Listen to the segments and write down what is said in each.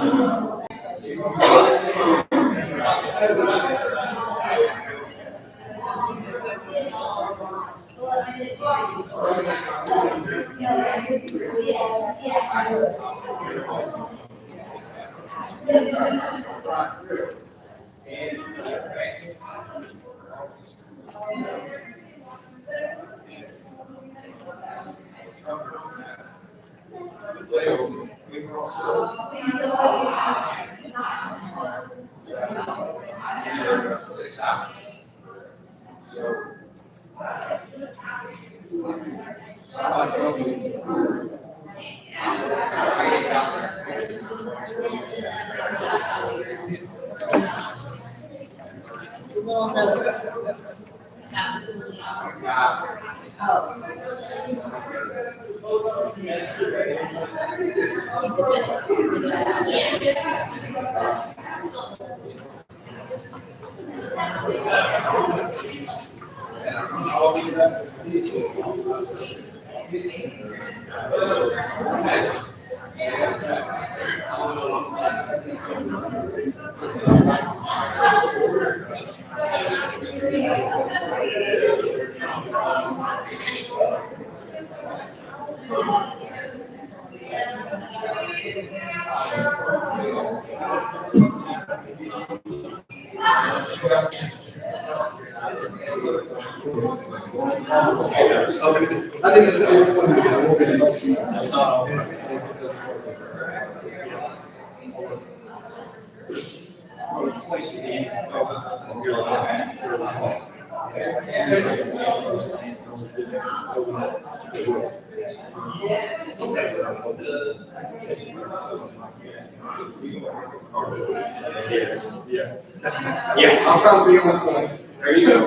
Little notes. I didn't know which one to get. Yeah, I'll try to be on point. There you go.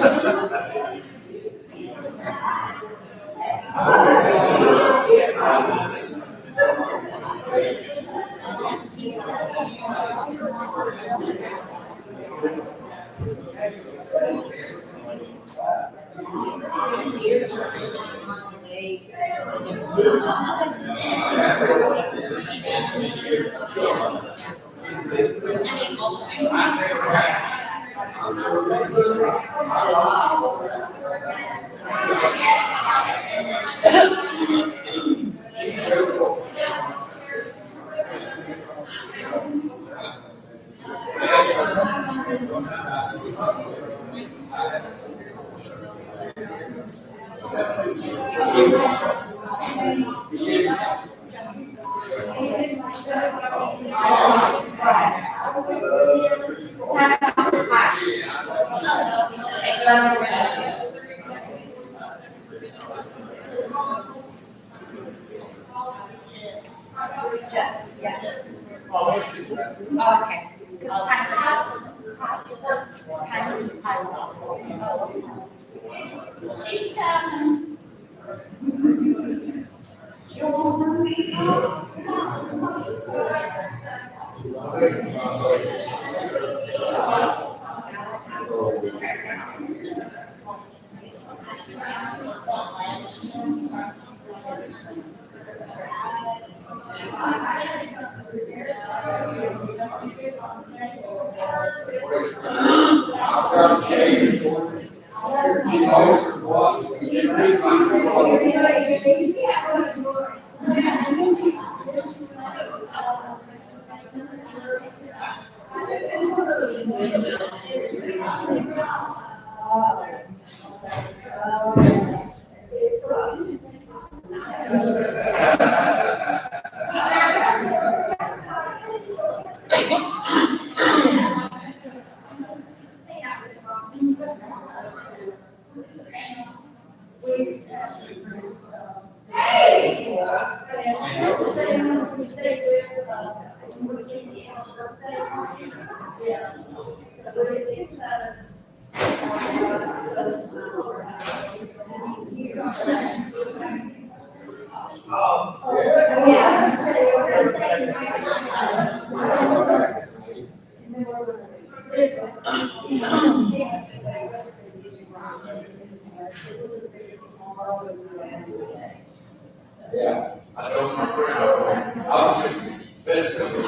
Just, yeah. Okay. She's coming. Yeah, I don't know. I was just best of the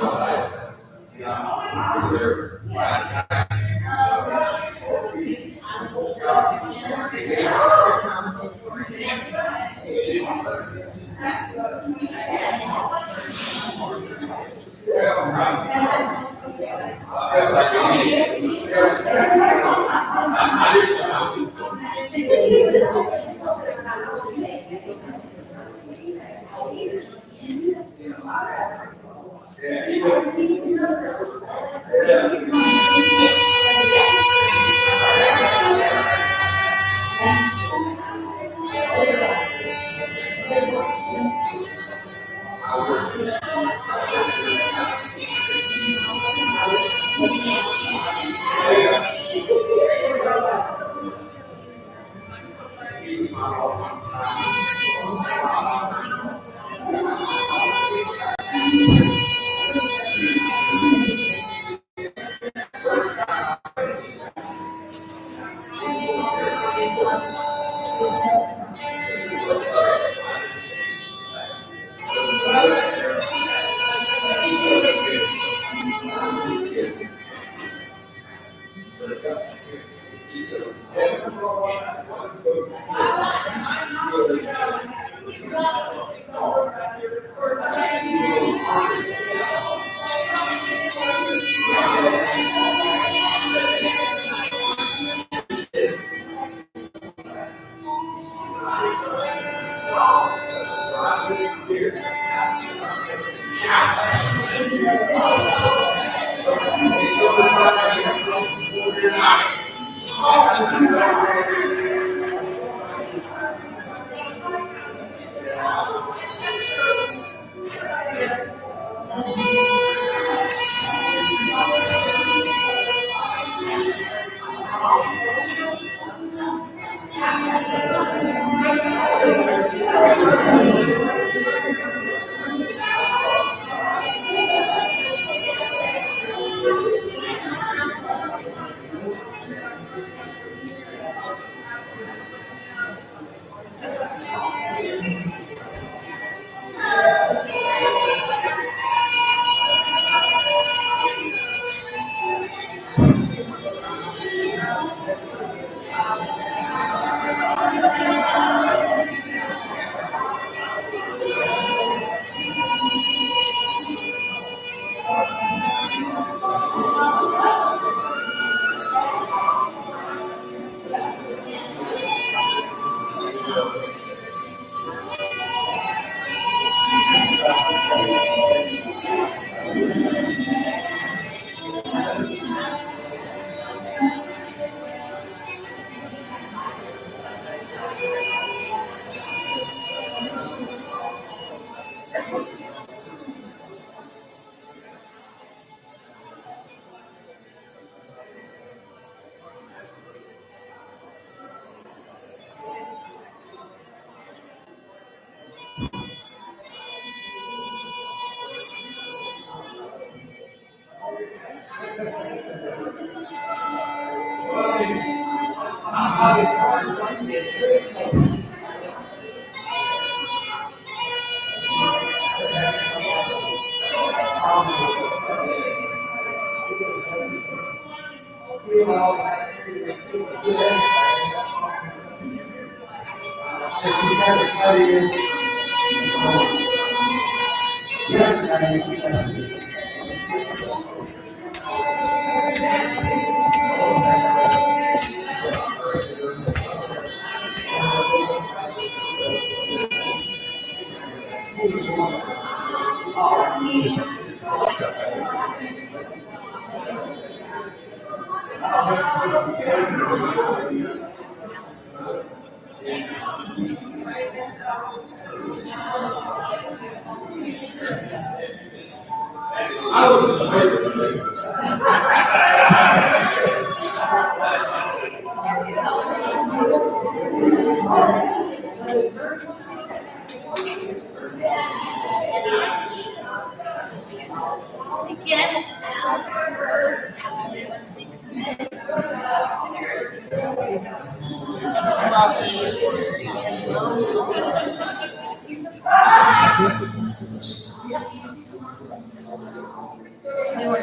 And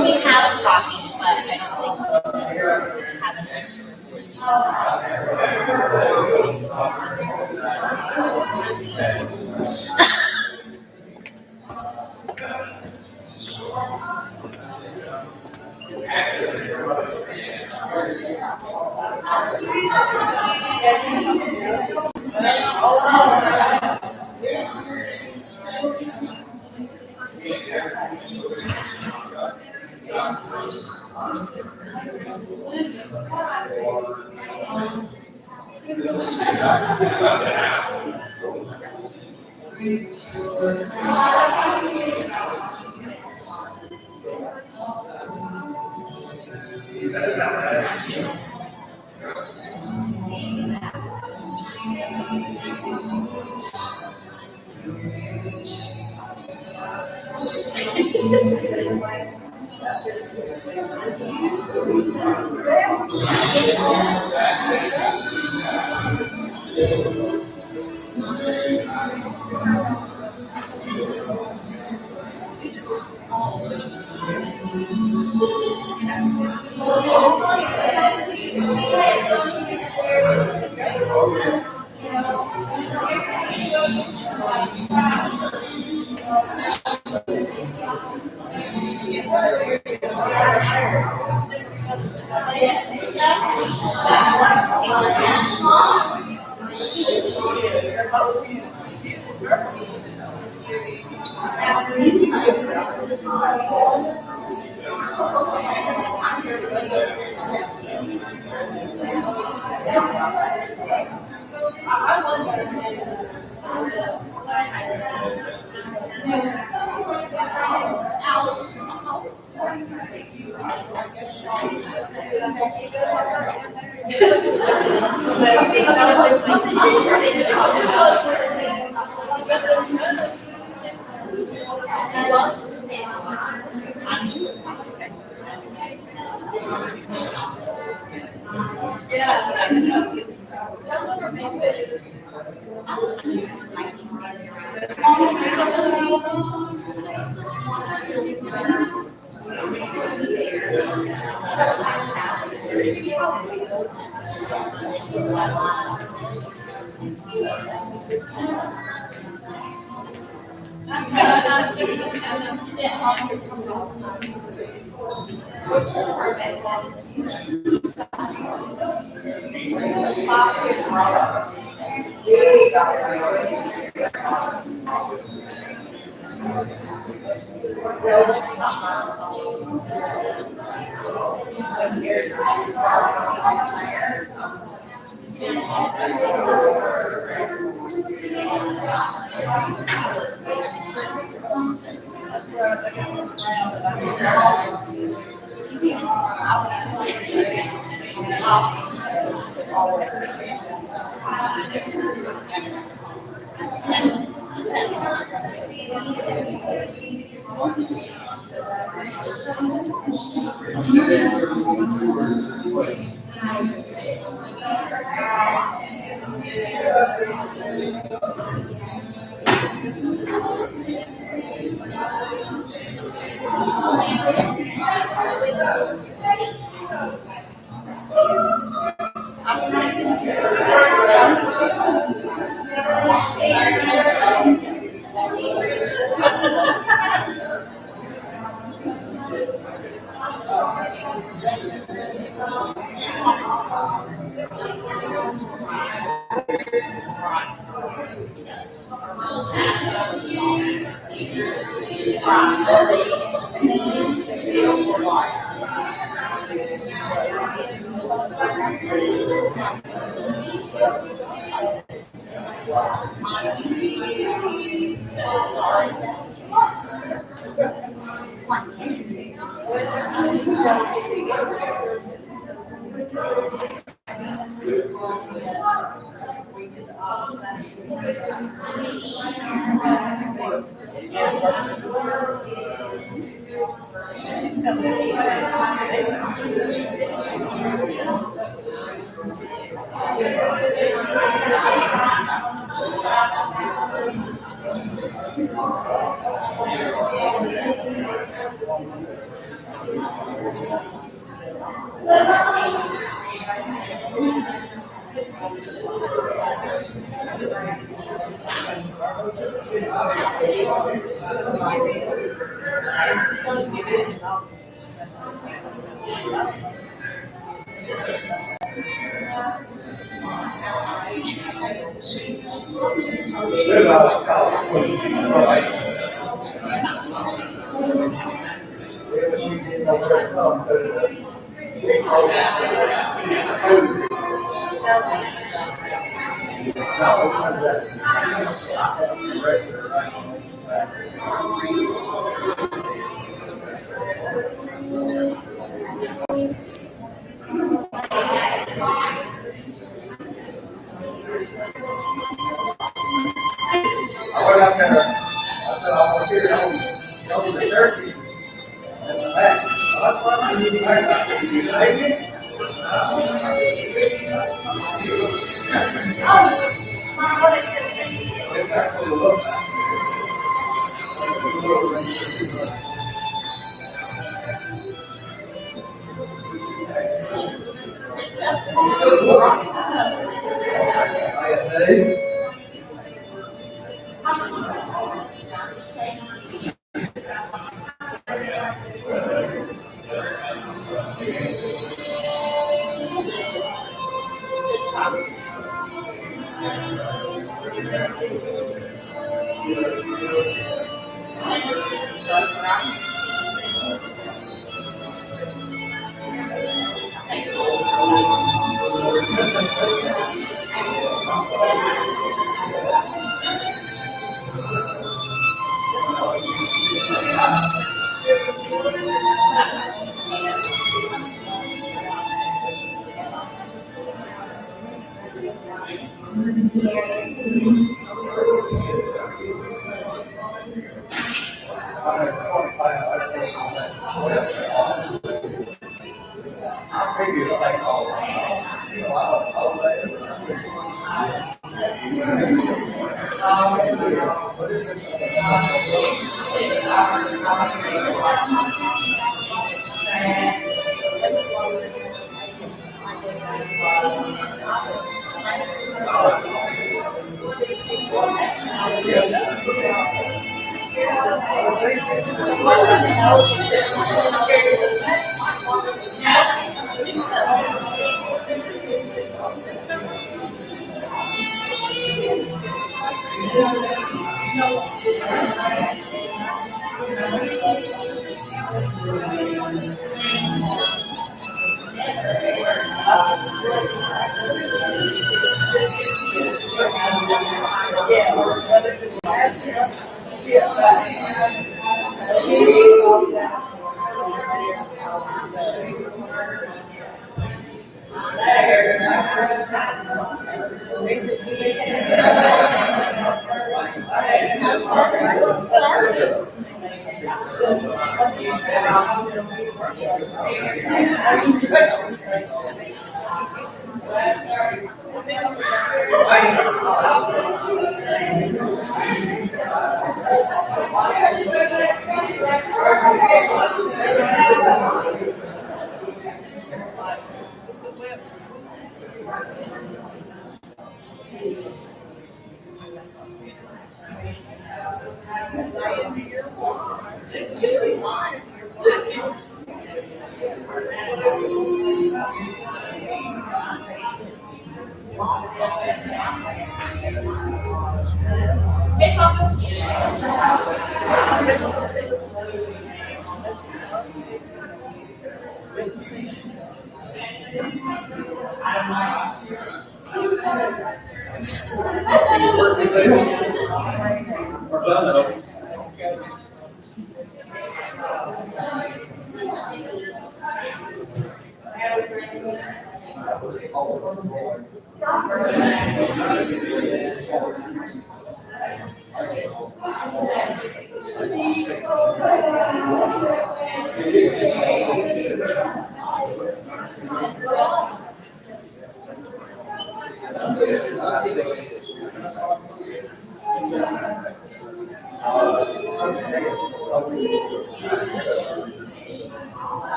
we have a copy, but I don't think we have it.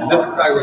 This is probably where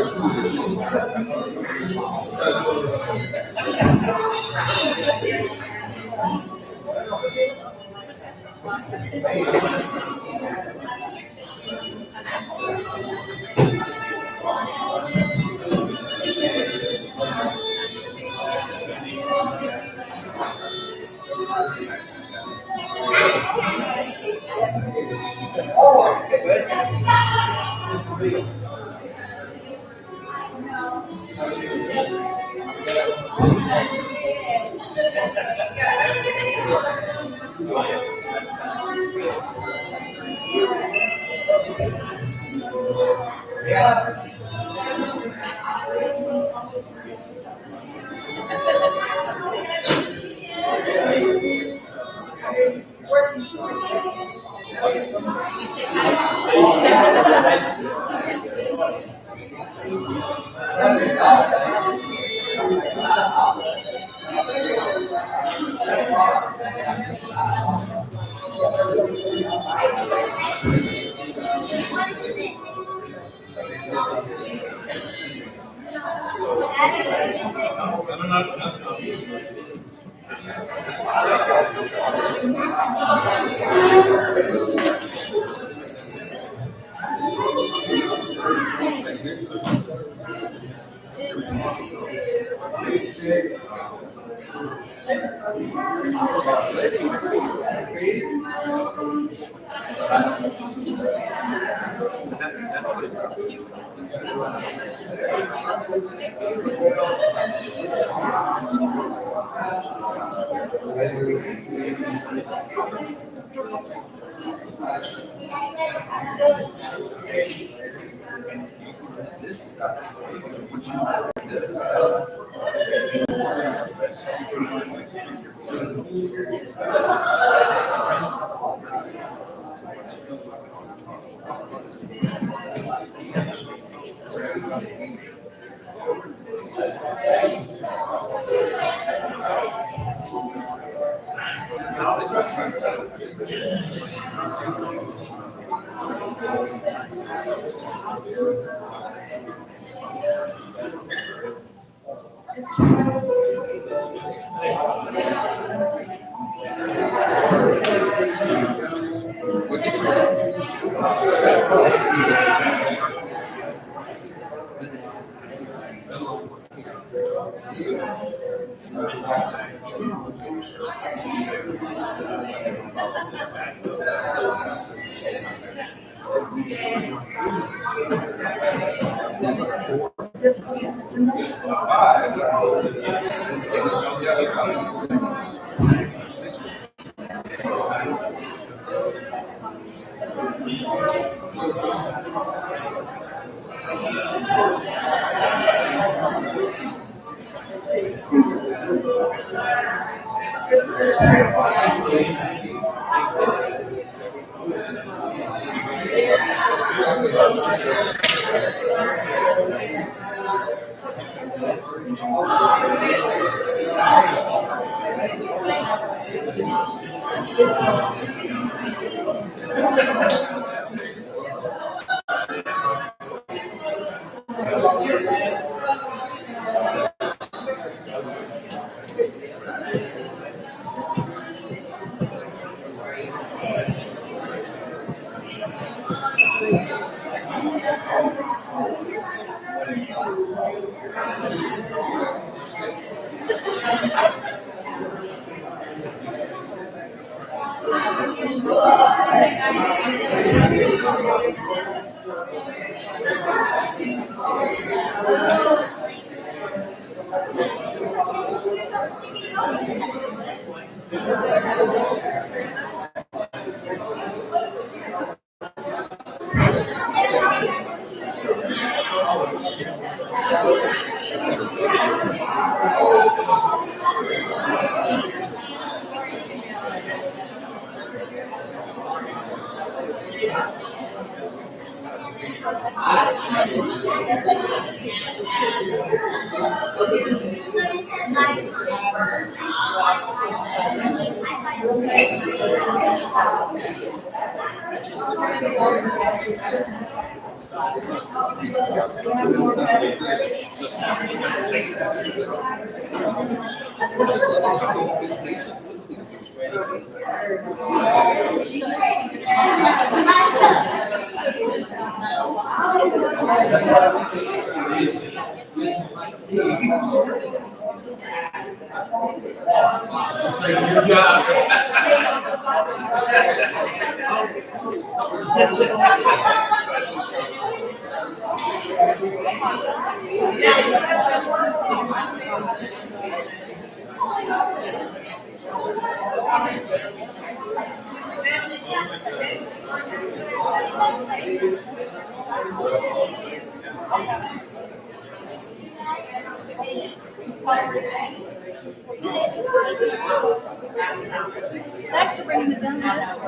Thanks for bringing the donuts.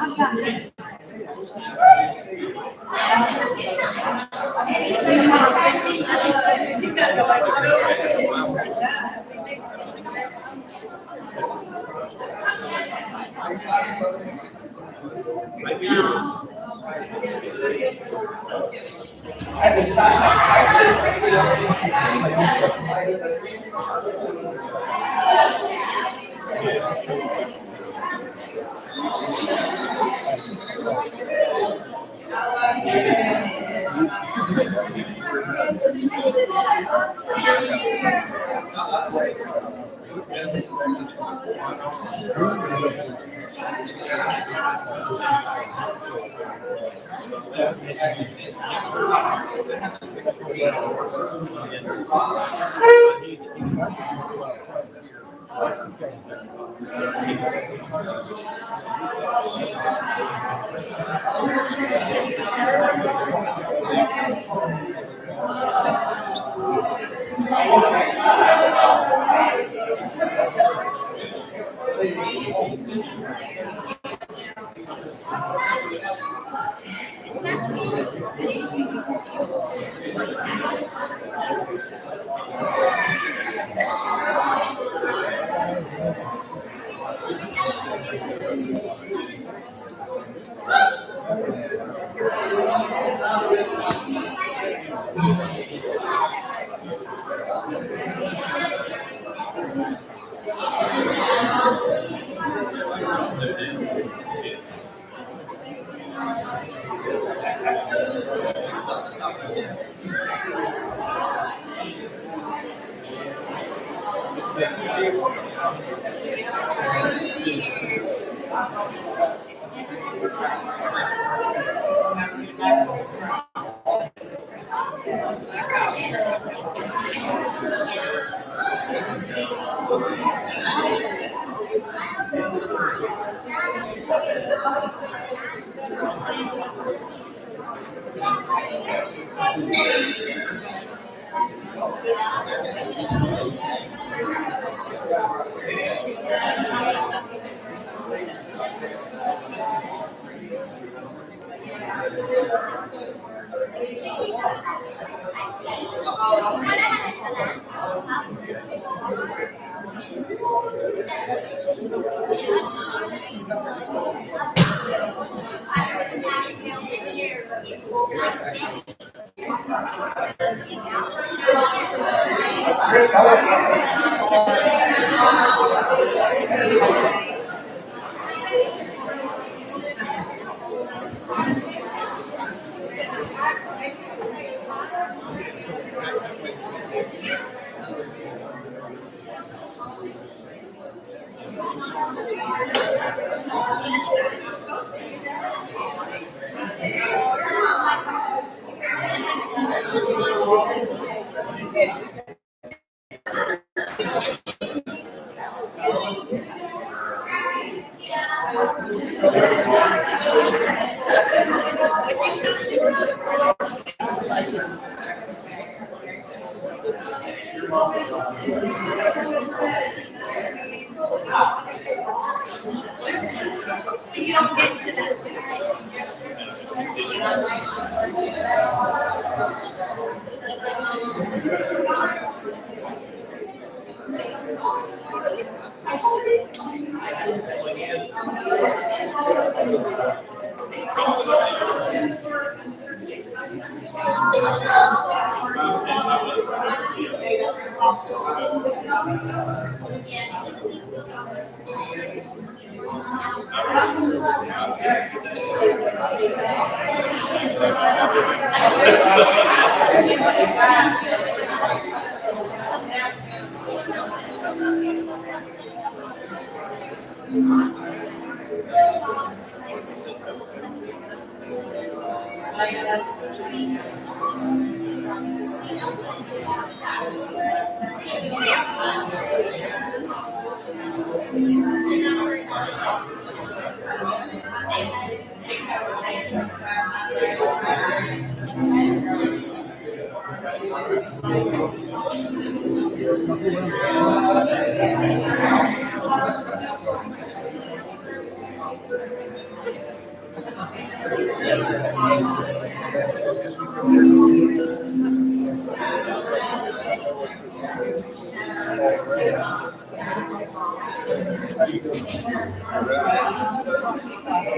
I've got it.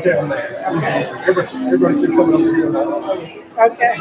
Down there. Everybody's been coming up here now. Okay.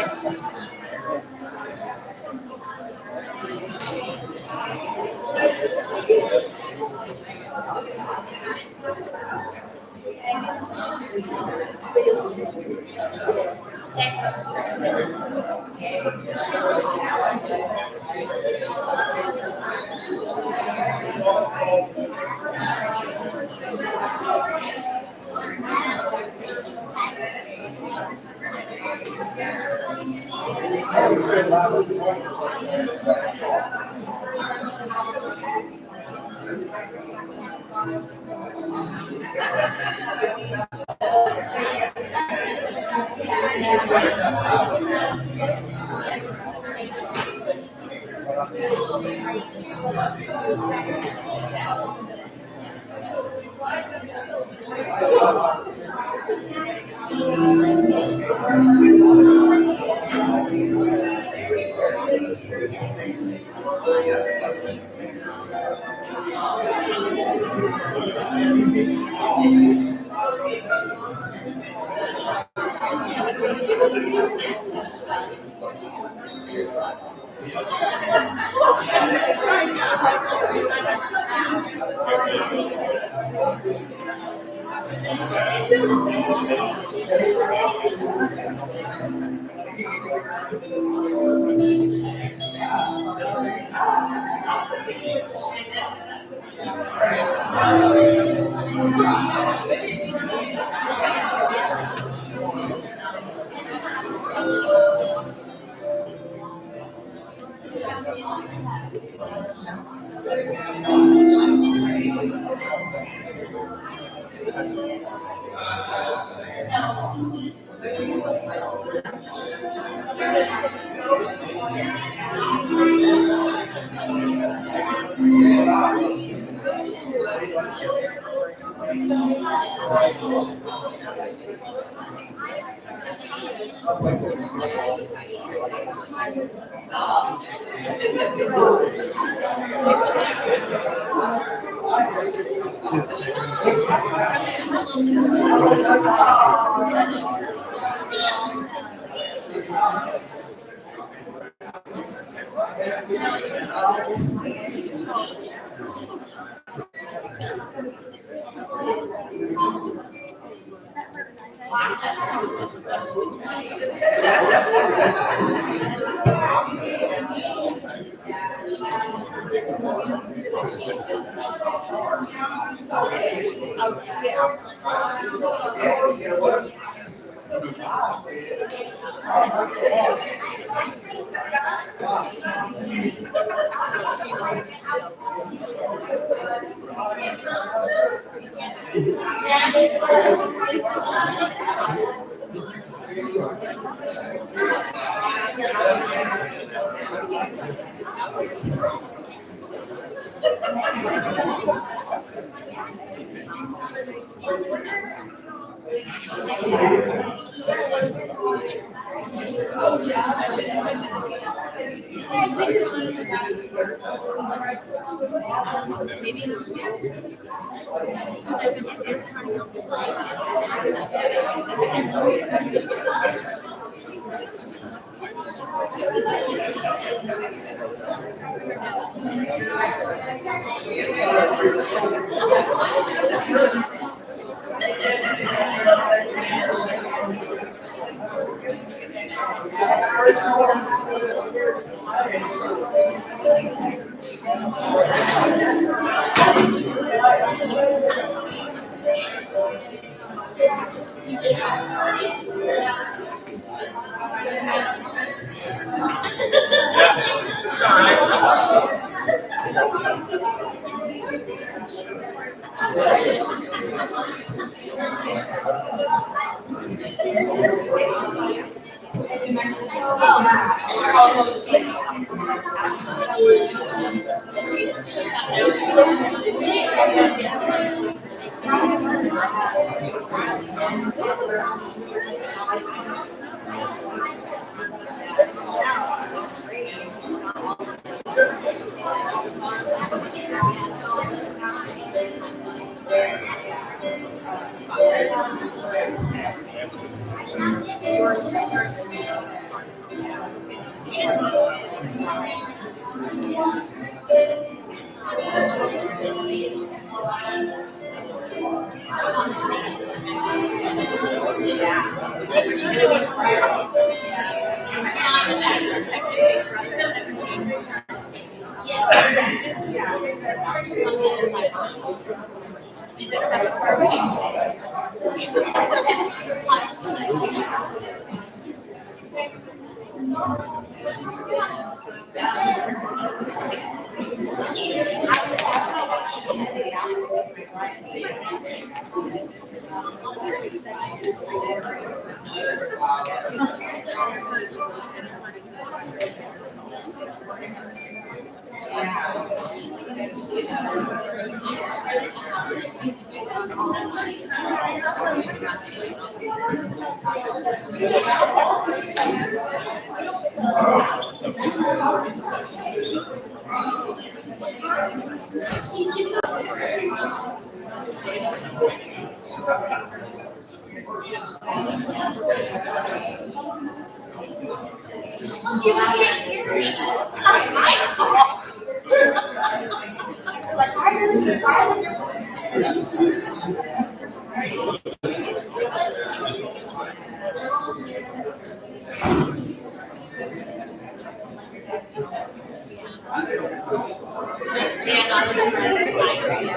stand on the ground and fight for you.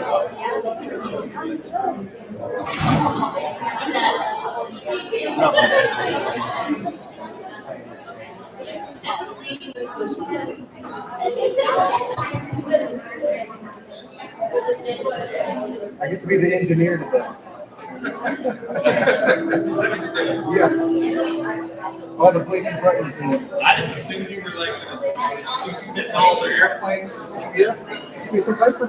It does. I get to be the engineer today. Yeah. All the blinking buttons and I just assumed you were like you spit all the airplane. yeah. Give me some paper.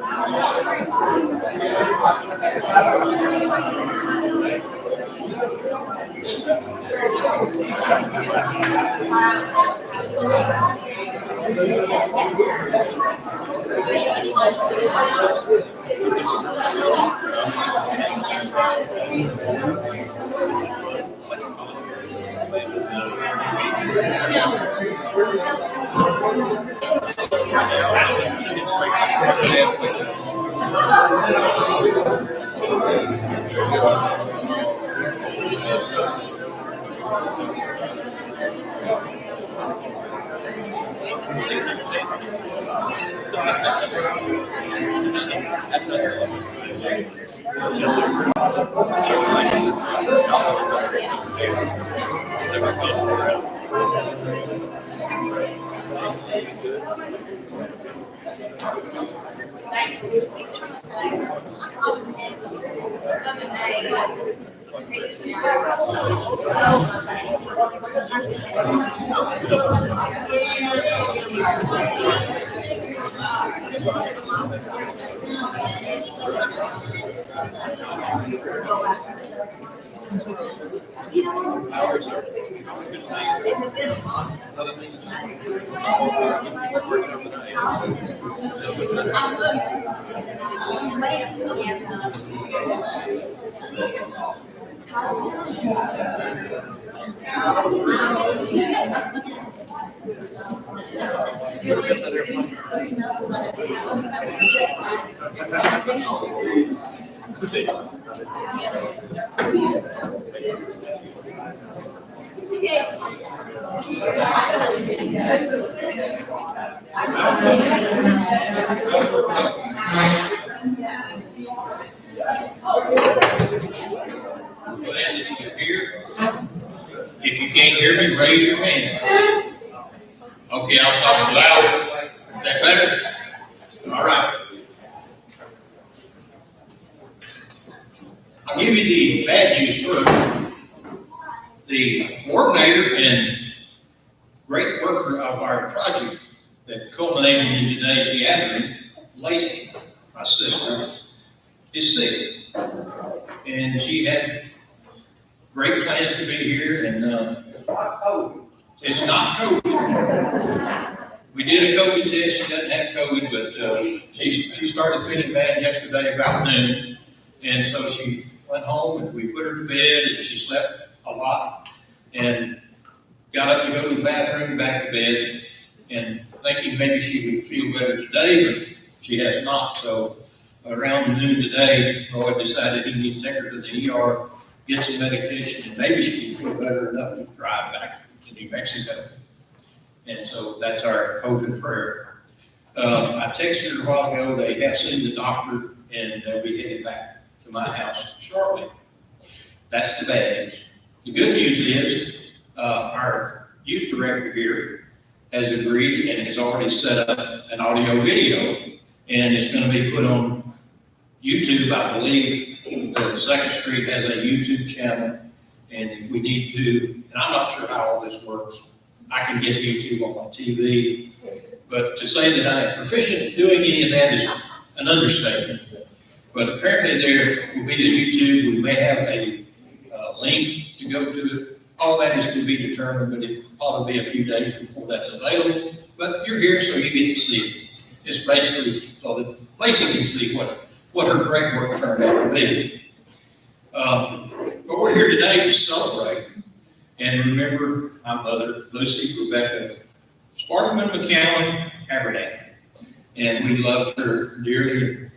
Glad that you're here. If you can't hear me, raise your hand. Okay, I'll talk louder. Is that better? All right. I'll give you the bad news first. The coordinator and great worker of our project that culminated in today's gathering, Lacey, my sister, is sick. And she had great plans to be here, and it's not COVID. We did a COVID test. She doesn't have COVID, but she started feeling bad yesterday about noon, and so she went home, and we put her to bed, and she slept a lot, and got up to go to the bathroom, back to bed, and thinking maybe she would feel better today, but she has not. So around noon today, Roy decided he needed to take her to the ER, get some medication, and maybe she can feel better enough to drive back to New Mexico. And so that's our hope and prayer. I texted her a while ago. They have seen the doctor, and they'll be headed back to my house shortly. That's the bad news. The good news is our youth director here has agreed and has already set up an audio video, and it's going to be put on YouTube. I believe the Second Street has a YouTube channel, and if we need to, and I'm not sure how all this works, I can get YouTube on my TV, but to say that I am proficient at doing any of that is an understatement. But apparently there will be the YouTube. We may have a link to go to it. All that is to be determined, but it will probably be a few days before that's available. But you're here, so you get to see it. It's basically so that Lacey can see what her great work turned out to be. But we're here today to celebrate and remember my mother, Lucy Rebecca Sparkman McCallum Abernathy. And we loved her dearly.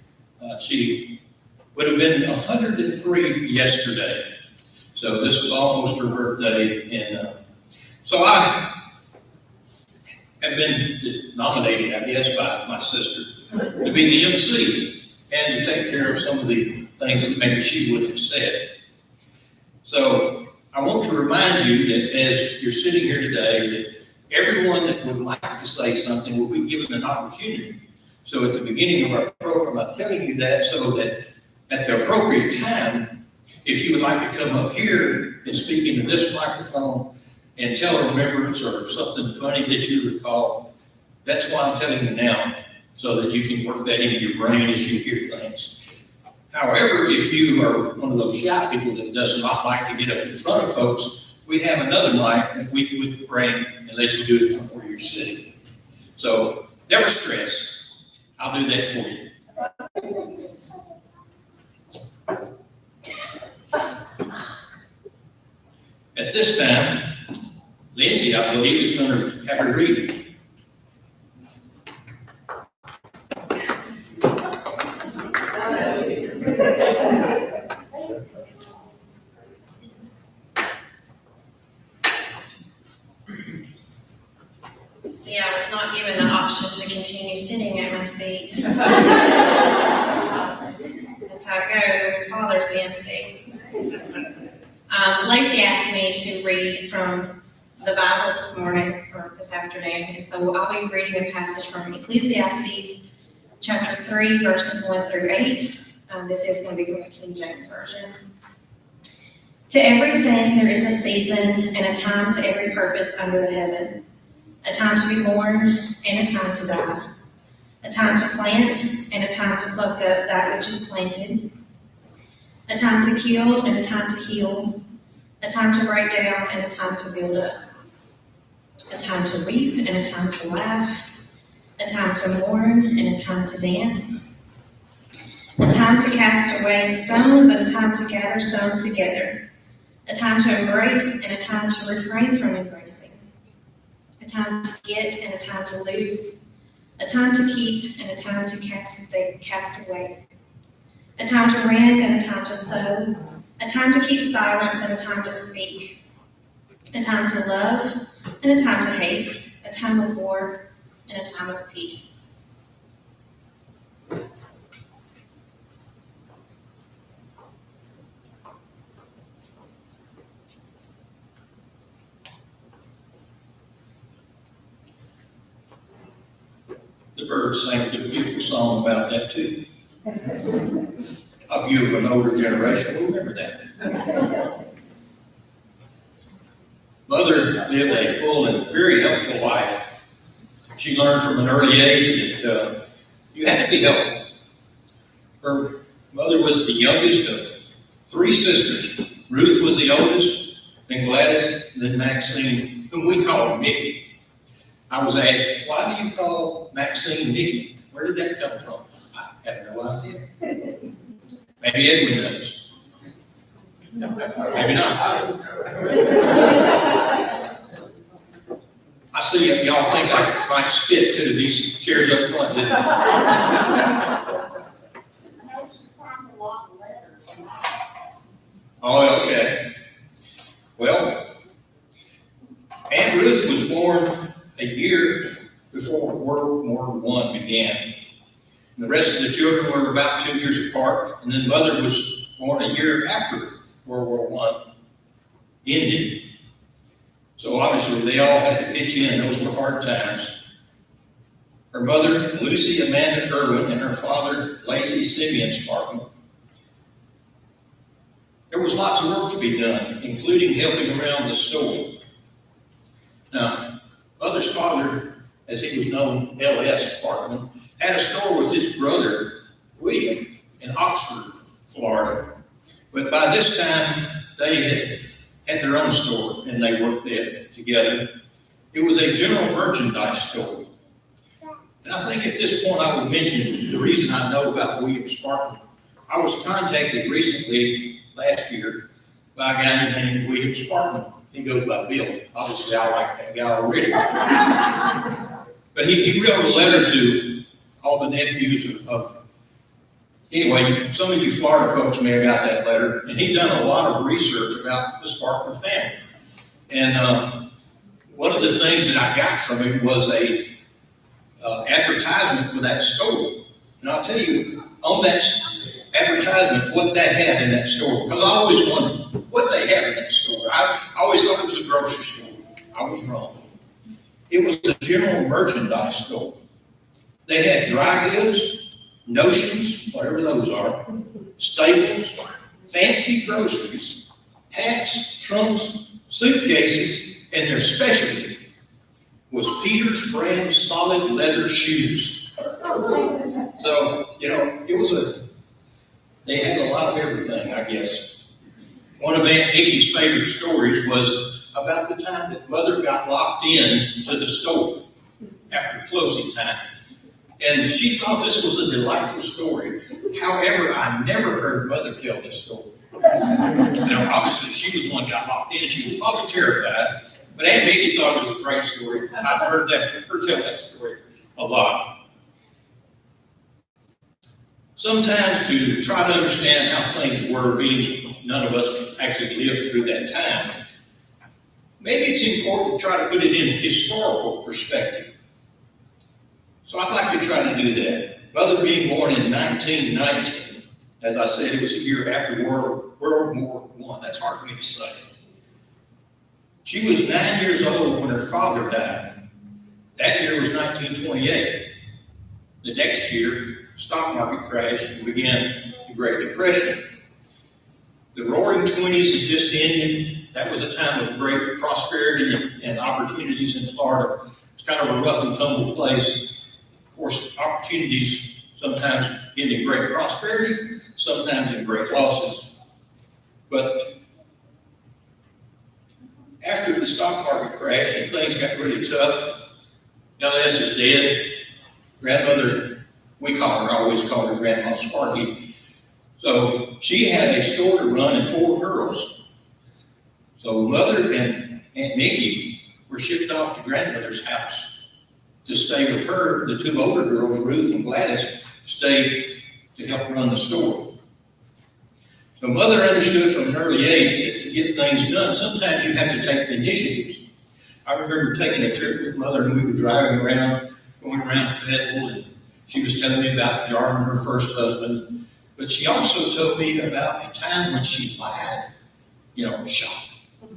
She would have been 103 yesterday. So this was almost her birthday. And so I have been nominated, I guess, by my sister to be the MC and to take care of some of the things that maybe she wouldn't have said. So I want to remind you that as you're sitting here today, that everyone that would like to say something will be given an opportunity. So at the beginning of our program, I'm telling you that so that at the appropriate time, if you would like to come up here and speak into this microphone and tell a remembrance or something funny that you recall, that's why I'm telling you now, so that you can work that into your brain as you hear things. However, if you are one of those shy people that does not like to get up in front of folks, we have another mic that we would bring and let you do it from where you're sitting. So never stress. I'll do that for you. At this time, Lindsay, I believe, is going to have her reading. See, I was not given the option to continue sitting at my seat. That's how it goes when your father's the MC. Lacey asked me to read from the Bible this morning, or this afternoon, and so I'll be reading a passage from Ecclesiastes chapter 3, verses 1 through 8. This is going to be from the King James Version. To everything there is a season and a time to every purpose under the heaven. A time to be born and a time to die. A time to plant and a time to pluck up that which is planted. A time to kill and a time to heal. A time to break down and a time to build up. A time to weep and a time to laugh. A time to mourn and a time to dance. A time to cast away stones and a time to gather stones together. A time to embrace and a time to refrain from embracing. A time to get and a time to lose. A time to keep and a time to cast away. A time to rend and a time to sow. A time to keep silence and a time to speak. A time to love and a time to hate. A time of war and a time of peace. The Birds sang a beautiful song about that too. Of you of an older generation will remember that. Mother lived a full and very helpful life. She learned from an early age that you had to be helpful. Her mother was the youngest of three sisters. Ruth was the oldest, then Gladys, then Maxine, whom we called Mickey. I was asked, why do you call Maxine Mickey? Where did that come from? I have no idea. Maybe Edwin knows. Maybe not. I see y'all think I might spit to these chairs up front, didn't I? Oh, okay. Well, Aunt Ruth was born a year before World War I began. And the rest of the children were about 2 years apart, and then Mother was born a year after World War I ended. So obviously they all had to pitch in, and those were hard times. Her mother, Lucy Amanda Irwin, and her father, Lacey Simeon Spartan. There was lots of work to be done, including helping around the store. Now, Mother's father, as he was known, L.S. Spartan, had a store with his brother, William, in Oxford, Florida. But by this time, they had their own store, and they worked there together. It was a general merchandise store. And I think at this point I would mention the reason I know about William Spartan. I was contacted recently, last year, by a guy named William Spartan. He goes by Bill. Obviously, I like that guy already. But he wrote a letter to all the nephews of anyway, some of you Florida folks may have got that letter, and he'd done a lot of research about the Spartan family. And one of the things that I got from him was a advertisement for that store. And I'll tell you, on that advertisement, what they had in that store, because I always wondered what they had in that store. I always thought it was a grocery store. I was wrong. It was a general merchandise store. They had dry goods, notions, whatever those are, staples, fancy groceries, hats, trunks, suitcases, and their specialty was Peter's brand solid leather shoes. So, they had a lot of everything, I guess. One of Aunt Mickey's favorite stories was about the time that Mother got locked in to the store after closing time. And she thought this was a delightful story. However, I never heard Mother tell this story. Obviously she was the one who got locked in. She was probably terrified. But Aunt Mickey thought it was a great story. I've heard her tell that story a lot. Sometimes to try to understand how things were, being none of us actually lived through that time, maybe it's important to try to put it in historical perspective. So I'd like to try to do that. Mother being born in 1919, as I said, it was a year after World War I. That's hard for me to say. She was 9 years old when her father died. That year was 1928. The next year, stock market crash and began the Great Depression. The Roaring Twenties had just ended. That was a time of great prosperity and opportunities in Florida. It's kind of a rough and tumble place. Of course, opportunities sometimes end in great prosperity, sometimes in great losses. But after the stock market crash and things got really tough, LS is dead. Grandmother, always call her Grandma Sparky. So she had a store to run and 4 girls. So Mother and Aunt Mickey were shipped off to Grandmother's house to stay with her. The 2 older girls, Ruth and Gladys, stayed to help run the store. So Mother understood from an early age that to get things done, sometimes you have to take the initiatives. I remember taking a trip with Mother, and we were driving around, going around Fayetteville, and she was telling me about Jarman, her first husband. But she also told me about a time when she lied. Shock.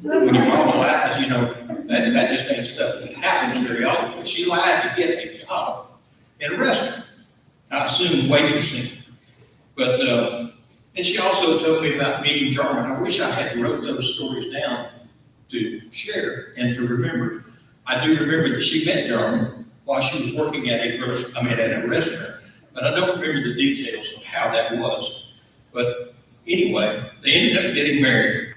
When your mama lies, that just ain't stuff that happens very often. But she lied to get a job in a restaurant. I assume waitressing. But and she also told me about meeting Jarman. I wish I had wrote those stories down to share and to remember. I do remember that she met Jarman while she was working at a restaurant. But I don't remember the details of how that was. But anyway, they ended up getting married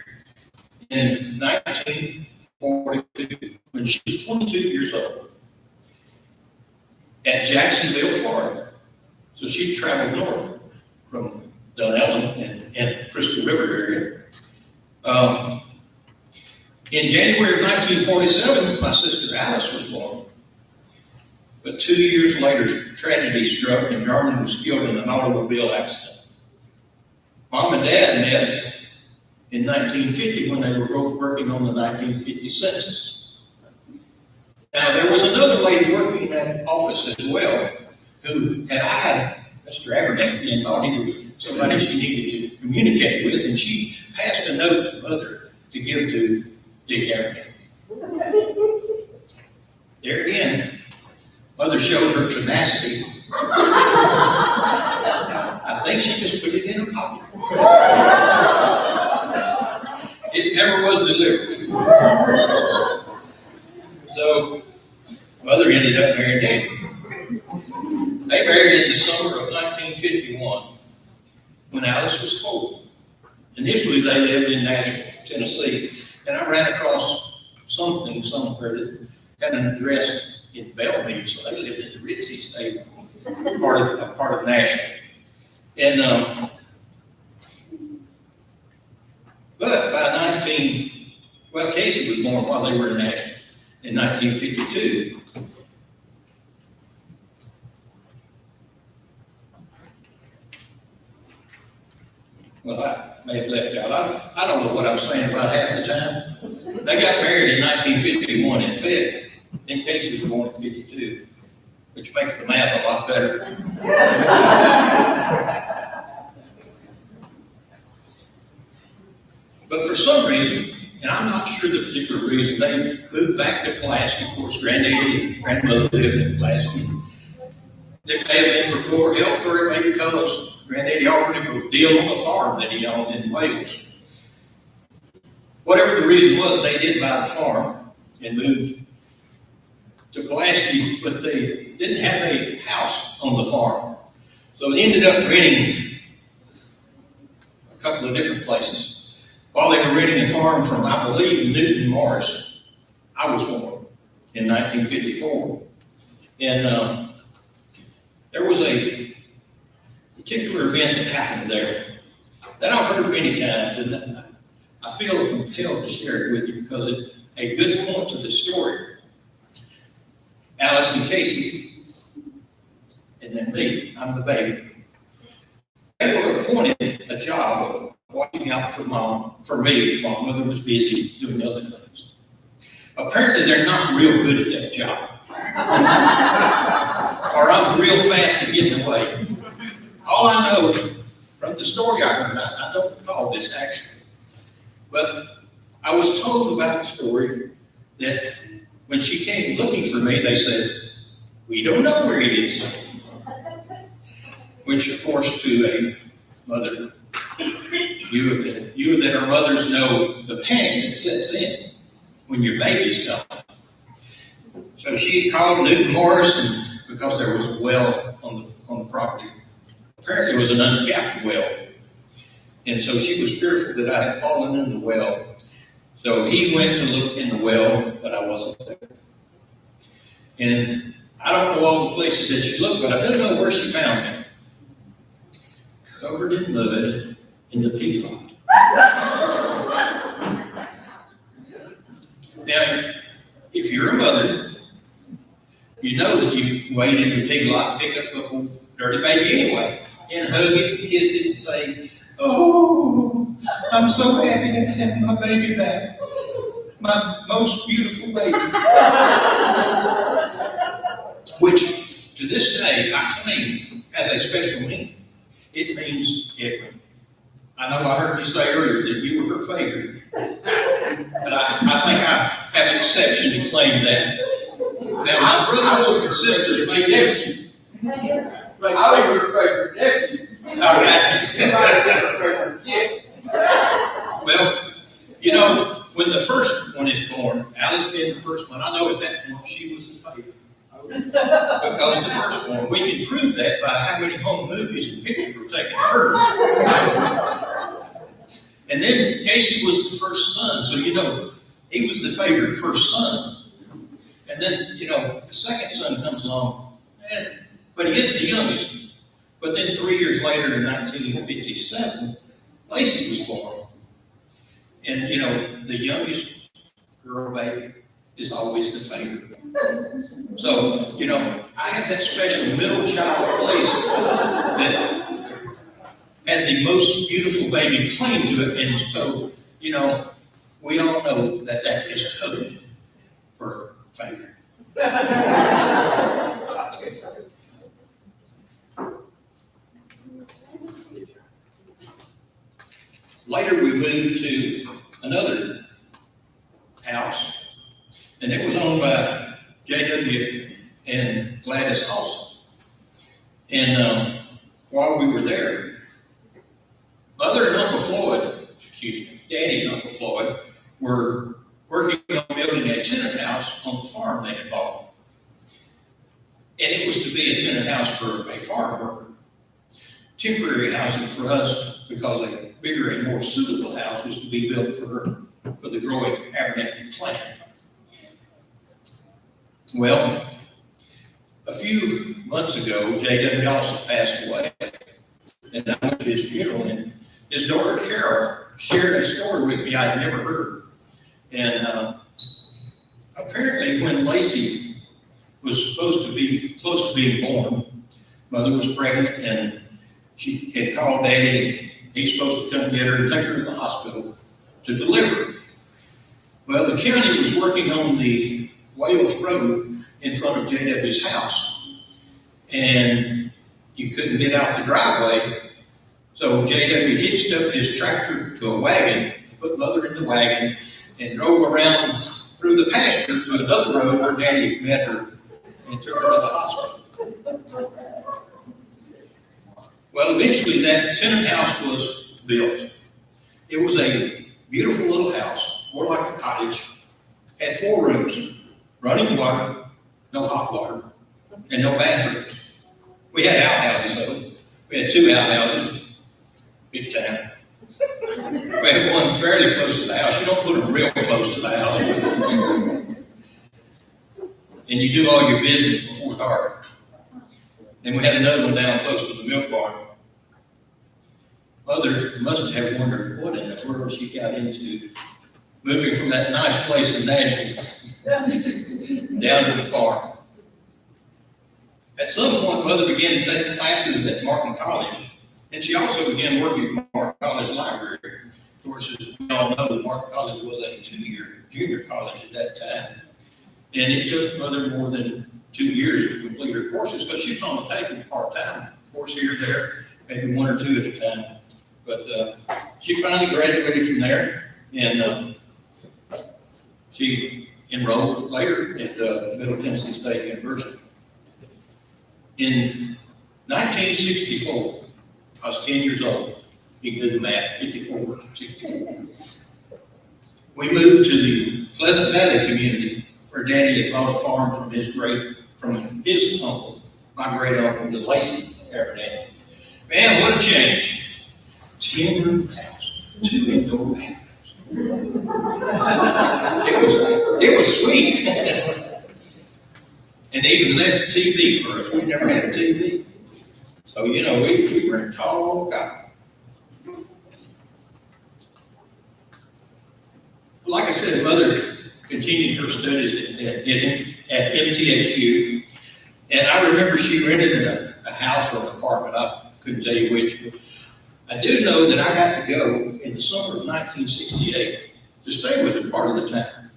in 1942 when she was 22 years old at Jacksonville, Florida. So she traveled north from Dunellen and Crystal River area. In January of 1947, my sister Alice was born. But 2 years later, tragedy struck and Jarman was killed in an automobile accident. Mom and Dad met in 1950 when they were both working on the 1950 census. Now, there was another lady working in that office as well who had eyed Mr. Abernathy and thought he was somebody she needed to communicate with, and she passed a note to Mother to give to Dick Abernathy. There again, Mother showed her tenacity. I think she just put it in her pocket. It never was delivered. So, Mother ended up marrying Dick. They married in the summer of 1951 when Alice was 4. Initially, they lived in Nashville, Tennessee, and I ran across something somewhere that had an address in Bellevue, so they lived in the Ritzy State, part of Nashville. And but by Casey was born while they were in Nashville in 1952. Well, I may have left out. I don't know what I'm saying about half the time. They got married in 1951 in Fayetteville. Then Casey was born in 52. which makes the math a lot better. But for some reason, and I'm not sure the particular reason, they moved back to Pulaski. Of course, Granddaddy and Grandmother lived in Pulaski. It may have been for poor health, or it may be because Granddaddy offered him a deal on the farm that he owned in Wales. Whatever the reason was, they did buy the farm and moved to Pulaski, but they didn't have a house on the farm. So they ended up renting a couple of different places. While they were renting a farm from, I believe, Newton Morris, I was born in 1954. And there was a particular event that happened there that I've heard many times, and I feel compelled to share it with you because it's a good point to the story. Alice and Casey, and then me, I'm the baby. They were appointed a job of watching out for me while Mother was busy doing other things. Apparently, they're not real good at that job. Or I'm real fast to get away. All I know from the story I heard, I don't recall this actually, but I was told about the story that when she came looking for me, they said, "We don't know where he is." Which, of course, to a mother, you that are mothers know the panic that sets in when your baby's gone. So she called Newton Morris, and because there was a well on the property, apparently it was an uncapped well, and so she was fearful that I had fallen in the well. So he went to look in the well, but I wasn't there. And I don't know all the places that she looked, but I do know where she found me. Covered in mud in the pig lot. Now, if you're a mother, you know that you wade in the pig lot and pick up the little dirty baby anyway, and hug it and kiss it and say, "Oh, I'm so happy to have my baby back. My most beautiful baby." Which, to this day, I claim has a special meaning. It means Edwin. I know I heard you say earlier that you were her favorite, but I think I have an exception to claim that. Now, my brothers and sisters may disagree. I was your favorite nephew. I got You might have been her favorite kid. Well, you know, when the first one is born, Alice being the first one, I know at that point she was the favorite. Because the first one, we can prove that by how many home movies and pictures were taken of her. And then Casey was the first son, so you know, he was the favorite first son. And then, you know, the second son comes along, but he is the youngest. But then 3 years later, in 1957, Lacey was born. And, you know, the youngest girl baby is always the favorite. So, you know, I had that special middle child place that had the most beautiful baby claim to it. And so, you know, we all know that that is code for favorite. Later, we moved to another house, and it was owned by J.W. and Gladys Austin. And while we were there, Mother and Uncle Floyd, Daddy and Uncle Floyd, were working on building a tenant house on the farm they had bought. And it was to be a tenant house for a farm worker. Temporary housing for us, because a bigger and more suitable house was to be built for the growing Abernathy plant. Well, a few months ago, J.W. also passed away, and I went to his funeral, and his daughter Carol shared a story with me I'd never heard. And apparently, when Lacey was supposed to be close to being born, Mother was pregnant, and she had called Daddy. He's supposed to come get her and take her to the hospital to deliver. Well, the county was working on the Wales Road in front of J.W.'s house. and you couldn't get out the driveway. So J.W. hitched up his tractor to a wagon, put Mother in the wagon, and drove around through the pasture to another road where Daddy met her and took her to the hospital. Well, eventually that tenant house was built. It was a beautiful little house, more like a cottage, had 4 rooms, running water, no hot water, and no bathrooms. We had outhouses though. We had 2 outhouses, big time. We had one fairly close to the house. You don't put them real close to the house. And you do all your business before dark. Then we had another one down close to the milk barn. Mother must have wondered what in the world she got into, moving from that nice place in Nashville down to the farm. At some point, Mother began to take classes at Martin College, and she also began working at Martin College Library. Of course, as we all know, Martin College was a 2-year junior college at that time, and it took Mother more than 2 years to complete her courses, but she was only taking part-time, course here or there, maybe 1 or 2 at a time. But she finally graduated from there, and she enrolled later at Middle Tennessee State University. In 1964, I was 10 years old. You can do the math, 64, 64. We moved to the Pleasant Valley community where Daddy had bought a farm from his uncle, my great uncle, the Lacey Abernathy. Man, what a change. 10-room house, 2 indoor bathrooms. It was sweet. And they even left a TV for us. We never had a TV. So, we were in tall cotton. Like I said, Mother continued her studies at MTSU. And I remember she rented a house or an apartment. I couldn't tell you which, but I do know that I got to go in the summer of 1968 to stay with her part of the time.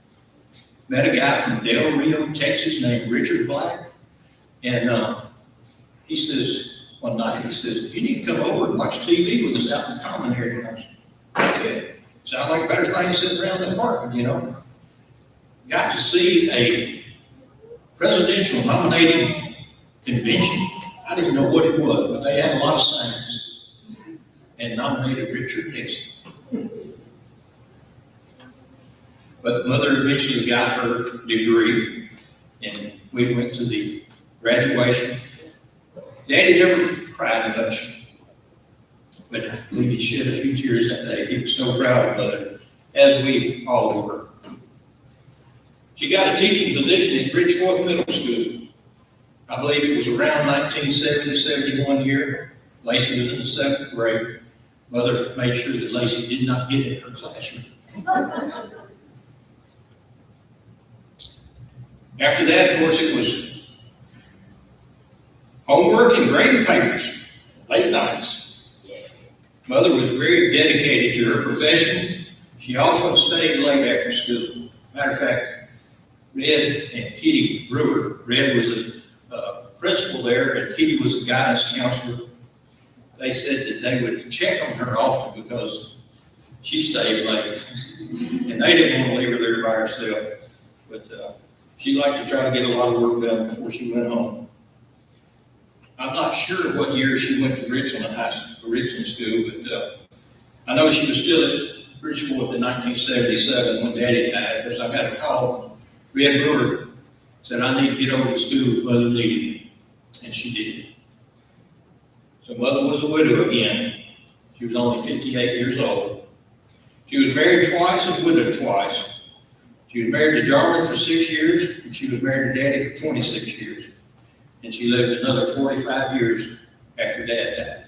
Met a guy from Del Rio, Texas named Richard Black. And he says, one night, he says, you need to come over and watch TV with us out in the common area. And I said, okay. Sound like a better thing sitting around the apartment, Got to see a presidential nominating convention. I didn't know what it was, but they had a lot of signs. And nominated Richard Nixon. But Mother eventually got her degree, and we went to the graduation. Daddy never cried much, but I believe he shed a few tears that day. He was so proud of Mother, as we all were. She got a teaching position at Bridgeforth Middle School. I believe it was around 1970, 71 year. Lacey was in the 7th grade. Mother made sure that Lacey did not get in her classroom. After that, of course, it was homework and grading papers, late nights. Mother was very dedicated to her profession. She often stayed late after school. Matter of fact, Red and Kitty Brewer, Red was a principal there, and Kitty was a guidance counselor. They said that they would check on her often because she stayed late, and they didn't want to leave her there by herself. But she liked to try to get a lot of work done before she went home. I'm not sure what year she went to Richland School, but I know she was still at Bridgeforth in 1977 when Daddy died, because I got a call from Red Brewer, said I need to get over to school, Mother needed me, and she did. So Mother was a widow again. She was only 58 years old. She was married twice and widowed twice. She was married to Jarman for 6 years, and she was married to Daddy for 26 years. And she lived another 45 years after Dad died.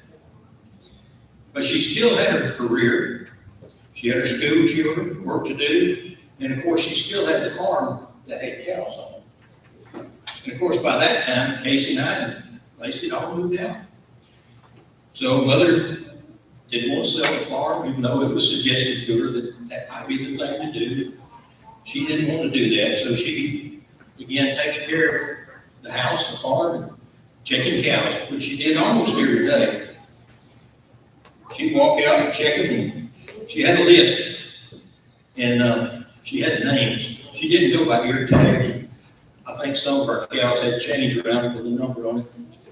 But she still had her career. She had her school children, work to do, and of course she still had the farm that had cows on it. And of course by that time, Casey and I and Lacey had all moved out. So Mother didn't want to sell the farm, even though it was suggested to her that that might be the thing to do. She didn't want to do that, so she began taking care of the house, the farm, and checking cows, which she did almost every day. She'd walk out and check them, and she had a list, and she had names. She didn't go by ear tags. I think some of our cows had change around with a number on it.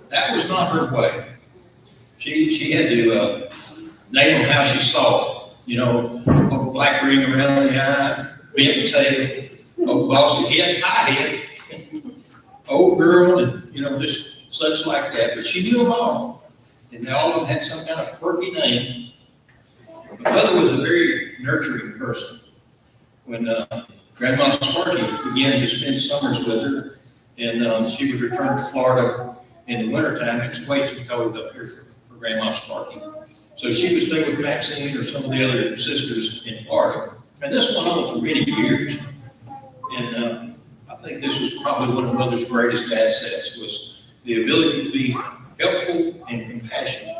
That was not her way. She had to name them how she saw it. You know, a black ring around the eye, bent tail, old bossy head, high head, old girl, and you know, just such like that. But she knew them all, and they all of them had some kind of quirky name. My mother was a very nurturing person. When Grandma Sparky began to spend summers with her, and she would return to Florida in the wintertime. It's way too cold up here for Grandma Sparky. So she would stay with Maxine or some of the other sisters in Florida. And this went on for many years. And I think this was probably one of Mother's greatest assets, was the ability to be helpful and compassionate.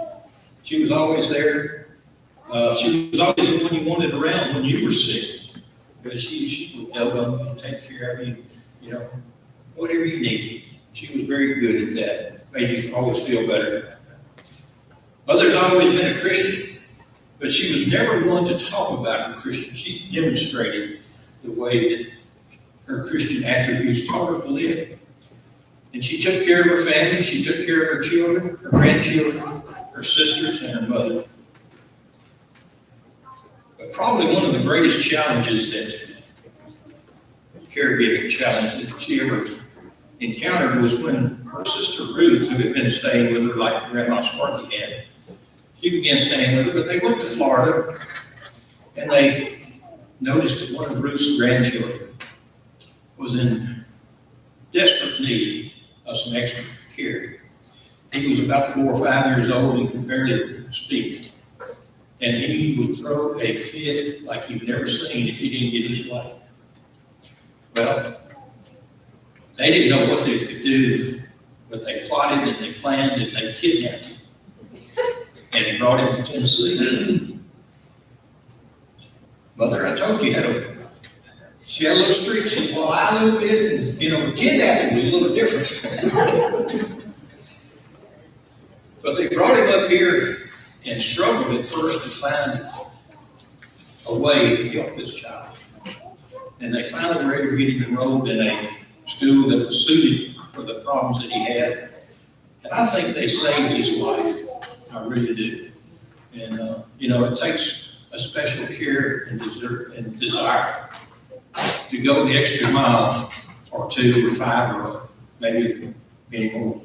She was always there. She was always the one you wanted around when you were sick, because she would help them and take care of you, you know, whatever you needed. She was very good at that. Made you always feel better. Mother's always been a Christian, but she was never one to talk about her Christian. She demonstrated the way that her Christian attributes taught her to live. And she took care of her family. She took care of her children, her grandchildren, her sisters, and her mother. But probably one of the greatest challenges caregiving challenge that she ever encountered was when her sister Ruth, who had been staying with her like Grandma Sparky had, she began staying with her, but they went to Florida, and they noticed that one of Ruth's grandchildren was in desperate need of some extra care. He was about 4 or 5 years old and could barely speak. And he would throw a fit like you've never seen if he didn't get his way. Well, they didn't know what they could do, but they plotted and they planned and they kidnapped him. And brought him to Tennessee. Mother, I told you, she had a little streak. She said, well, I a little bit, and, you know, kidnapping was a little different. But they brought him up here and struggled at first to find a way to help this child. And they finally were able to get him enrolled in a school that was suited for the problems that he had. And I think they saved his life. I really do. And, you know, it takes a special care and desire to go the extra mile or 2 or 5 or maybe any more.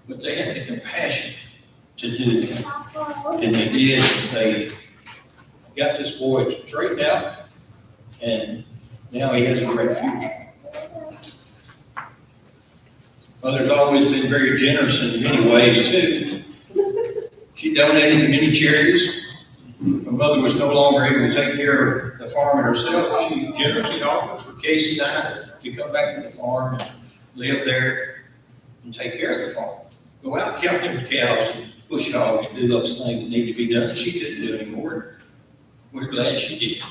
But they had the compassion to do that. And they did. They got this boy straightened out, and now he has a great future. Mother's always been very generous in many ways, too. She donated to many charities. My mother was no longer able to take care of the farm herself. She generously offered for Casey and I to come back to the farm and live there and take care of the farm. Go out and count them cows and bush hog and do those things that need to be done. And she couldn't do anymore. We're glad she did.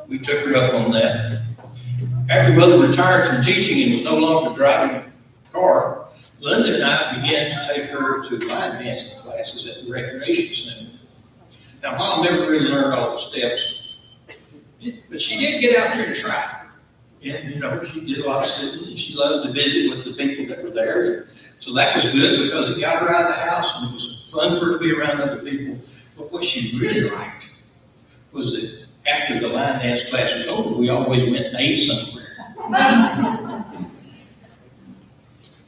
We took her up on that. After Mother retired from teaching and was no longer driving a car, Linda and I began to take her to line dancing classes at the recreation center. Now, Mom never really learned all the steps, but she did get out there and try. And, you know, she did a lot of sitting, and she loved to visit with the people that were there. So that was good because it got her out of the house, and it was fun for her to be around other people. But what she really liked was that after the line dance class was over, we always went and ate somewhere.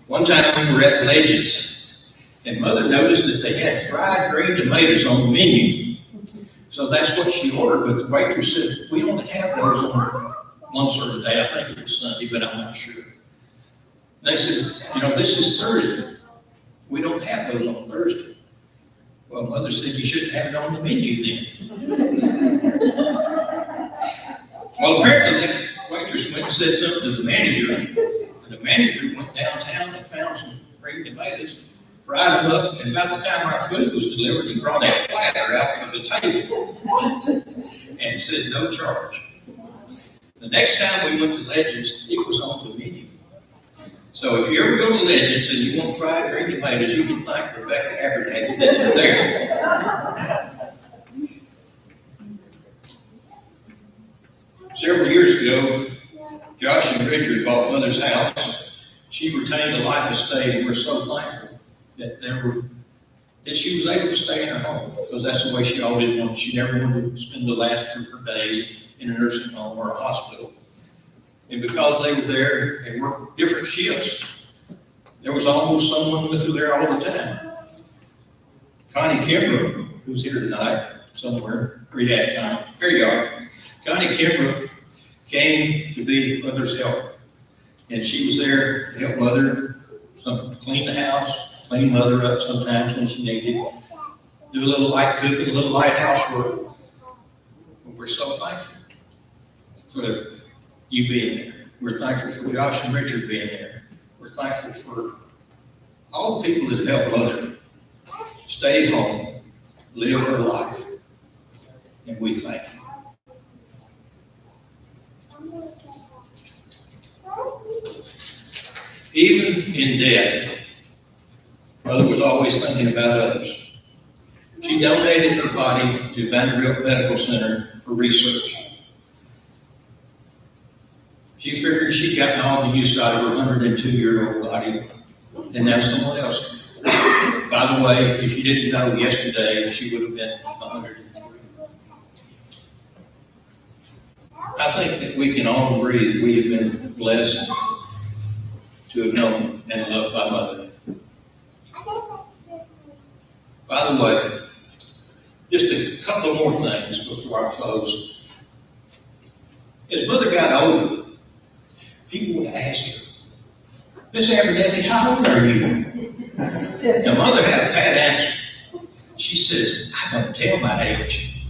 One time we were at Legends, and Mother noticed that they had fried green tomatoes on the menu. So that's what she ordered, but the waitress said, we only have those on one certain day. I think it was Sunday, but I'm not sure. They said, you know, this is Thursday. We don't have those on Thursday. Well, Mother said, you shouldn't have it on the menu then. Well, apparently that waitress went and said something to the manager, and the manager went downtown and found some green tomatoes, fried them up, and by the time our food was delivered, he brought that platter out for the table and said no charge. The next time we went to Legends, it was on the menu. So if you ever go to Legends and you want fried green tomatoes, you can thank Rebecca Abernathy that they're there. Several years ago, Josh and Richard bought Mother's house. She retained a life estate, and we're so thankful that she was able to stay in her home, because that's the way she always wanted. She never wanted to spend the last of her days in a nursing home or a hospital. And because they were there and worked different shifts, there was almost someone with her there all the time. Connie Kimbrough, who's here tonight somewhere, where you at, Connie? There you are. Connie Kimbrough came to be Mother's helper, and she was there to help Mother clean the house, clean Mother up sometimes when she needed, do a little light cooking, a little light housework. We're so thankful for you being there. We're thankful for Josh and Richard being there. We're thankful for all the people that helped Mother stay home, live her life, and we thank you. Even in death, Mother was always thinking about others. She donated her body to Vanderbilt Medical Center for research. She figured she'd gotten all the use out of her 102-year-old body, and now someone else could. By the way, if you didn't know, yesterday she would have been 103. I think that we can all agree that we have been blessed to have known and loved by Mother. By the way, just a couple of more things before I close. As Mother got older, people would ask her, Miss Abernathy, how old are you? Now, Mother had a pat answer. She says, I don't tell my age.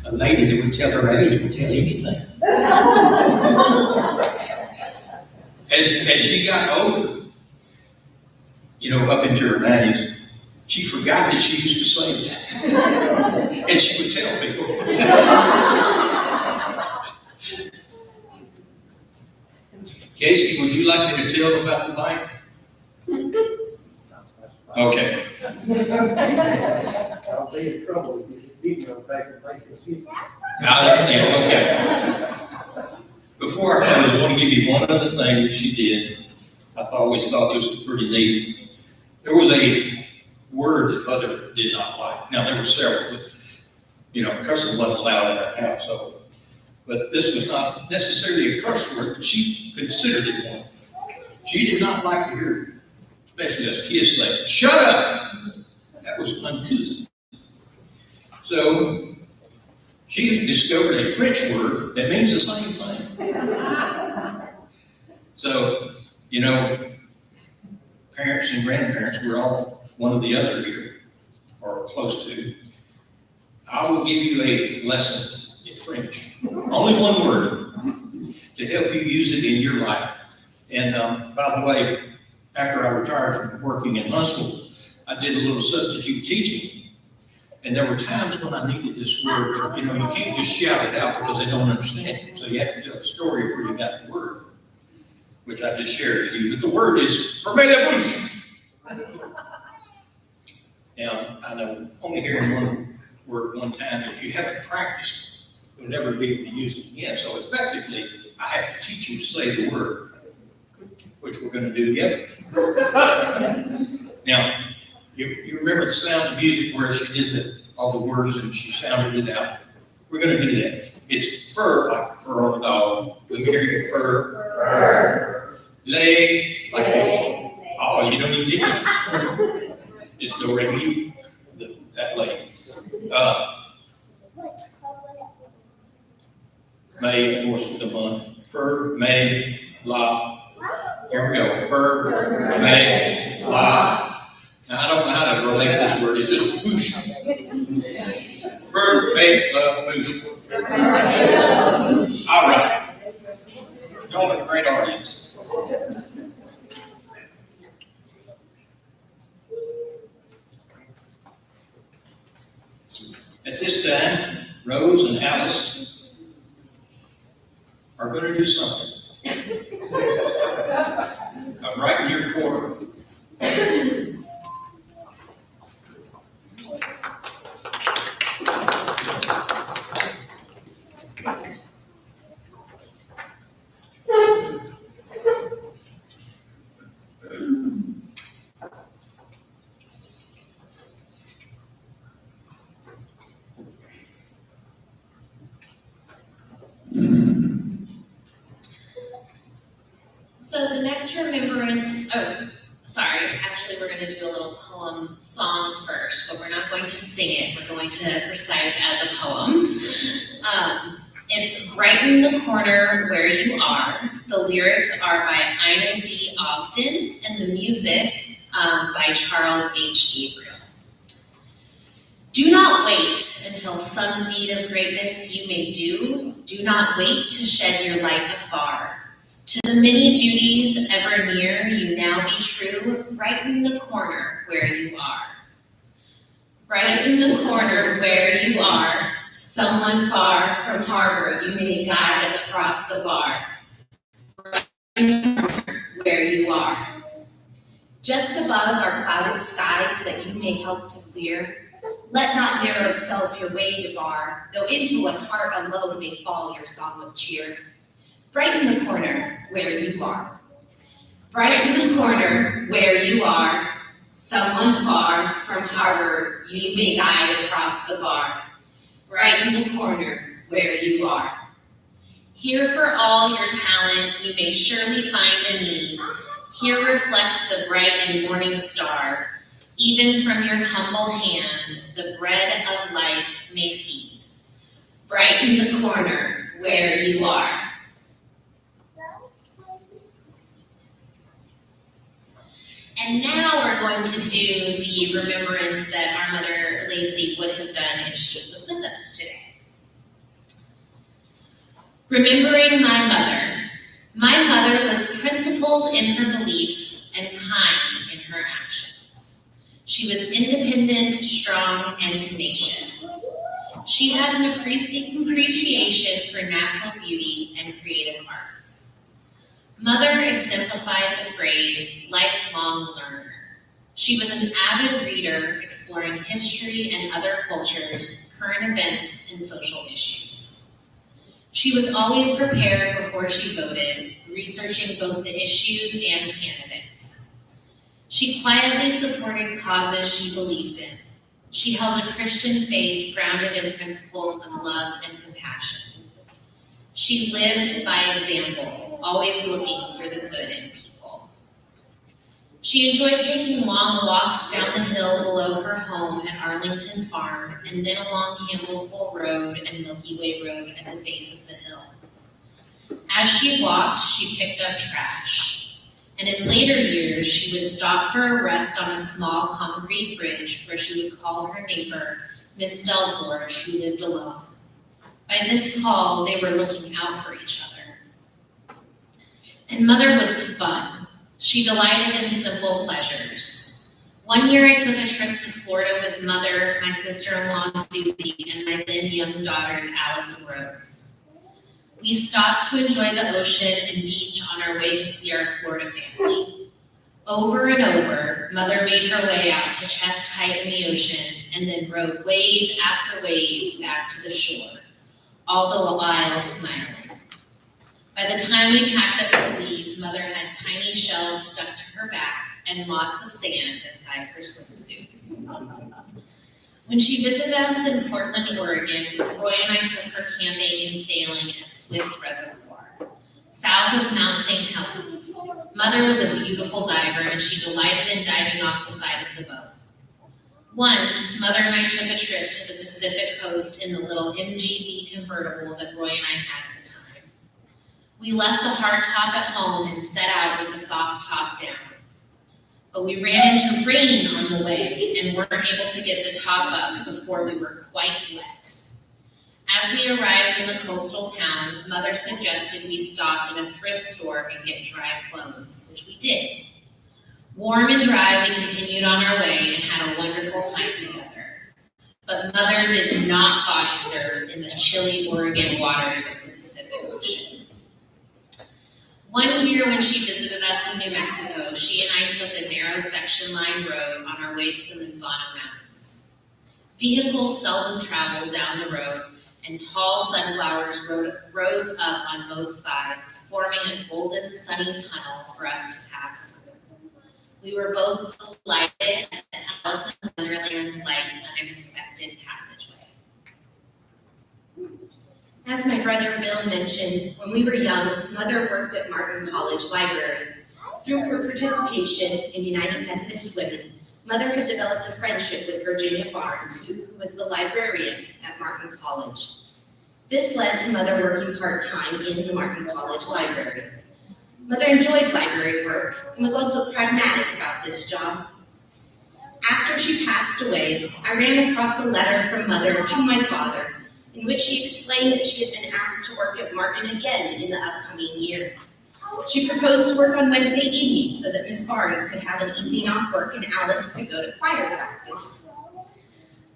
A lady that would tell her age would tell anything. As she got older, up into her 90s, she forgot that she used to say that. And she would tell people. Casey, would you like me to tell about the bike? Okay. I'll be in trouble if you keep going back and make I understand, okay. Before I close, I want to give you one other thing that she did. I always thought this was pretty neat. There was a word that Mother did not like. Now, there were several, but, cussing wasn't allowed in our house. But this was not necessarily a curse word, but she considered it one. She did not like to hear, especially us kids, say, shut up! That was uncouth. So, she discovered a French word that means the same thing. So, parents and grandparents, we're all one or the other here, or close to. I will give you a lesson in French. Only one word to help you use it in your life. And by the way, after I retired from working in Huntsville, I did a little substitute teaching. And there were times when I needed this word. You can't just shout it out because they don't understand it. So you have to tell a story where you got the word, which I just shared with you. But the word is fermez la bouche. Now, I know only hearing one word one time, if you haven't practiced, you'll never be able to use it again. So effectively, I have to teach you to say the word, which we're going to do together. Now, you remember the Sound of Music where she did all the words and she sounded it out? We're going to do that. It's fur, like fur on a dog. Let me hear you, fur. Leg, like oh, you don't even need it. Just go right mute that leg. May, of course, is the month. Fur, May, la. Here we go. Fur, May, la. Now, I don't know how to relate this word. It's just boosh. Fur, May, la, boosh. All right. Y'all are a great audience. At this time, Rose and Alice are going to do something. I'm writing So the next remembrance, actually we're going to do a little poem song first, but we're not going to sing it. We're going to recite it as a poem. It's Brighten the Corner Where You Are. The lyrics are by Ina D. Ogden, and the music by Charles H. Gabriel. Do not wait until some deed of greatness you may do. Do not wait to shed your light afar. To the many duties ever near you now be true. Brighten the corner where you are. Brighten the corner where you are. Someone far from harbor you may guide across the bar. Brighten the corner where you are. Just above our clouded skies that you may help to clear. Let not narrow self your way debar, though into one heart alone may fall your song of cheer. Brighten the corner where you are. Brighten the corner where you are. Someone far from harbor you may guide across the bar. Brighten the corner where you are. Here for all your talent you may surely find a need. Here reflect the bright and morning star. Even from your humble hand, the bread of life may feed. Brighten the corner where you are. And now we're going to do the remembrance that our mother, Lacey, would have done if she was with us today. Remembering my mother. My mother was principled in her beliefs and kind in her actions. She was independent, strong, and tenacious. She had an appreciation for natural beauty and creative arts. Mother exemplified the phrase, lifelong learner. She was an avid reader, exploring history and other cultures, current events, and social issues. She was always prepared before she voted, researching both the issues and candidates. She quietly supported causes she believed in. She held a Christian faith grounded in principles of love and compassion. She lived by example, always looking for the good in people. She enjoyed taking long walks down the hill below her home at Arlington Farm and then along Campbellsville Road and Milky Way Road at the base of the hill. As she walked, she picked up trash. And in later years, she would stop for a rest on a small concrete bridge where she would call her neighbor, Miss Delforge, who lived alone. By this call, they were looking out for each other. And Mother was fun. She delighted in simple pleasures. One year I took a trip to Florida with Mother, my sister-in-law Susie, and my then young daughters Alice and Rose. We stopped to enjoy the ocean and beach on our way to see our Florida family. Over and over, Mother made her way out to chest height in the ocean and then rode wave after wave back to the shore, all the while smiling. By the time we packed up to leave, Mother had tiny shells stuck to her back and lots of sand inside her swimsuit. When she visited us in Portland, Oregon, Roy and I took her camping and sailing at Swift Reservoir, south of Mount St. Helens. Mother was a beautiful diver, and she delighted in diving off the side of the boat. Once, Mother and I took a trip to the Pacific coast in the little MGB convertible that Roy and I had at the time. We left the hard top at home and set out with the soft top down. But we ran into rain on the way and weren't able to get the top up before we were quite wet. As we arrived in the coastal town, Mother suggested we stop in a thrift store and get dry clothes, which we did. Warm and dry, we continued on our way and had a wonderful time together. But Mother did not body surf in the chilly Oregon waters of the Pacific Ocean. One year when she visited us in New Mexico, she and I took a narrow section-line road on our way to the Manzano Mountains. Vehicles seldom traveled down the road, and tall sunflowers rose up on both sides, forming a golden, sunny tunnel for us to pass through. We were both delighted at the Alice in Wonderland-like unexpected passageway. As my brother Bill mentioned, when we were young, Mother worked at Martin College Library. Through her participation in United Methodist Women, Mother had developed a friendship with Virginia Barnes, who was the librarian at Martin College. This led to Mother working part-time in the Martin College Library. Mother enjoyed library work and was also pragmatic about this job. After she passed away, I ran across a letter from Mother to my father in which she explained that she had been asked to work at Martin again in the upcoming year. She proposed to work on Wednesday evenings so that Miss Barnes could have an evening off work and Alice could go to choir practice.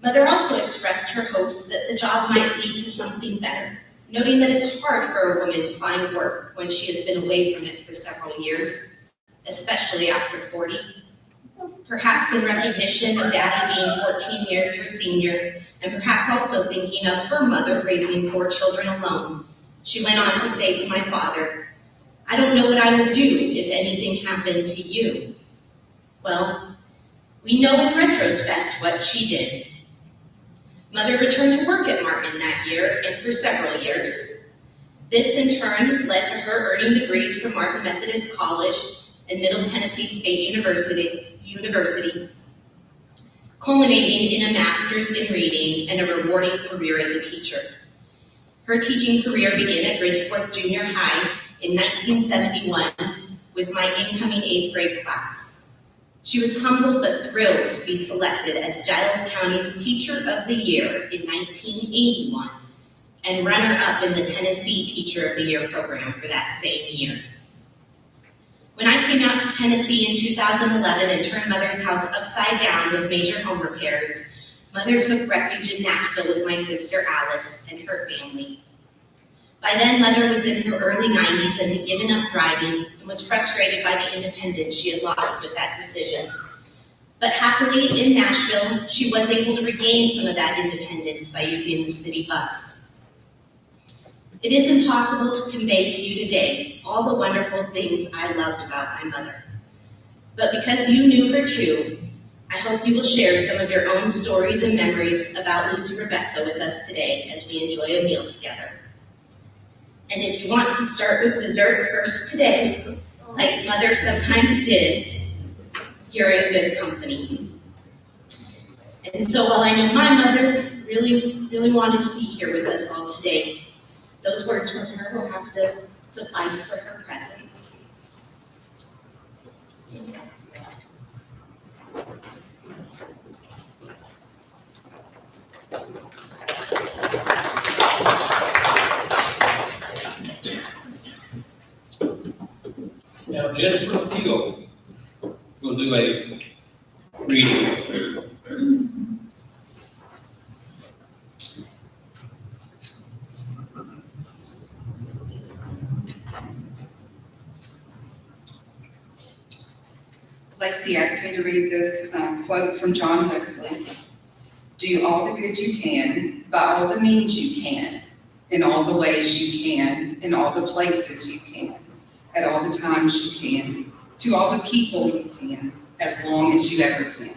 Mother also expressed her hopes that the job might lead to something better, noting that it's hard for a woman to find work when she has been away from it for several years, especially after 40. Perhaps in recognition of Daddy being 14 years her senior, and perhaps also thinking of her mother raising 4 children alone, she went on to say to my father, "I don't know what I would do if anything happened to you." Well, we know in retrospect what she did. Mother returned to work at Martin that year and for several years. This in turn led to her earning degrees from Martin Methodist College and Middle Tennessee State University, culminating in a master's in reading and a rewarding career as a teacher. Her teaching career began at Bridgeforth Junior High in 1971 with my incoming 8th grade class. She was humbled but thrilled to be selected as Giles County's Teacher of the Year in 1981 and runner-up in the Tennessee Teacher of the Year program for that same year. When I came out to Tennessee in 2011 and turned Mother's house upside down with major home repairs, Mother took refuge in Nashville with my sister Alice and her family. By then, Mother was in her early 90s and had given up driving and was frustrated by the independence she had lost with that decision. But happily, in Nashville, she was able to regain some of that independence by using the city bus. It is impossible to convey to you today all the wonderful things I loved about my mother. But because you knew her too, I hope you will share some of your own stories and memories about Lucy Rebecca with us today as we enjoy a meal together. And if you want to start with dessert first today, like Mother sometimes did, you're in good company. And so while I know my mother really wanted to be here with us all today, those words from her will have to suffice for her presence. Now, Jennifer Peel will do a reading. Lacey asked me to read this quote from John Wesley. Do all the good you can, by all the means you can, in all the ways you can, in all the places you can, at all the times you can, to all the people you can, as long as you ever can.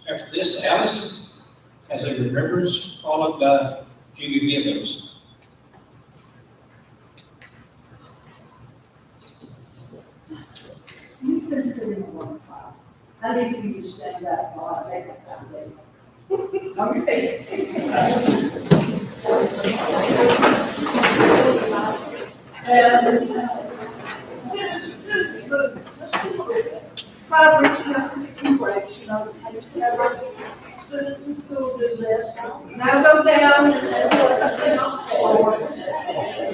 After this, Alice has a remembrance followed by Judy Gibbons. You've been sitting a long while. I need for you to stand up while I take a foundation. Try reaching up to the breaks, you know, students in school do this. Now go down and then put something on the floor.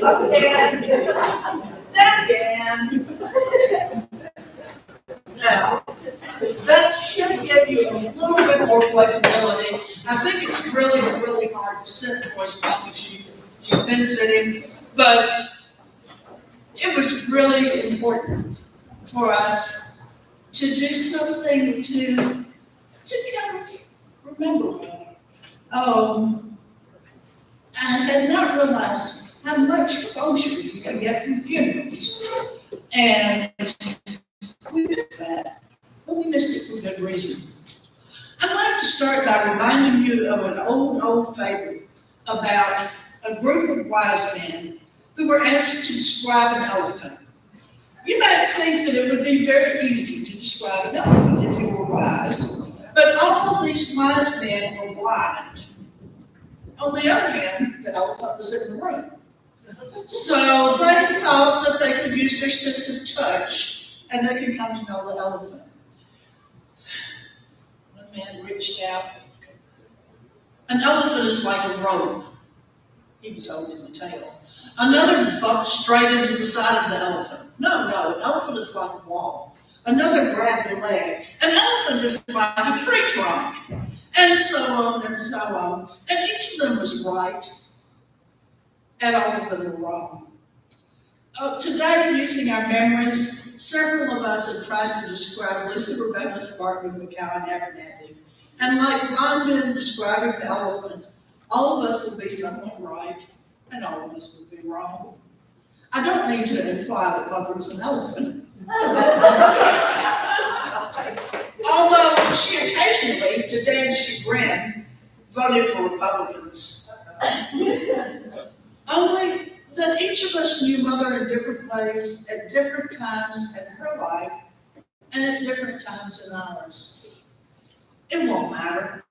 Up again. Down again. little bit more flexibility. I think it's really, really hard to sit for as long as you've been sitting, but it was really important for us to do something to kind of remember her. I had not realized how much closure you can get from funerals. And we missed that, but we missed it for good reason. I'd like to start by reminding you of an old fable about a group of wise men who were asked to describe an elephant. You might think that it would be very easy to describe an elephant if you were wise, but all these wise men were blind. On the other hand, the elephant was in the room. So they thought that they could use their sense of touch and they could come to know the elephant. One man reached out. An elephant is like a rope. He was holding the tail. Another bumped straight into the side of the elephant. No, an elephant is like a wall. Another grabbed a leg. An elephant is like a tree trunk. And so on and so on. And each of them was right, and all of them were wrong. Today, using our memories, several of us have tried to describe Lucy Rebecca Sparkman McCowan Abernathy. And like blind men describing the elephant, all of us will be somewhat right, and all of us will be wrong. I don't mean to imply that Mother was an elephant. Although she occasionally, to Dan's chagrin, voted for Republicans. Only that each of us knew Mother in different ways, at different times in her life, and at different times in ours. It won't matter.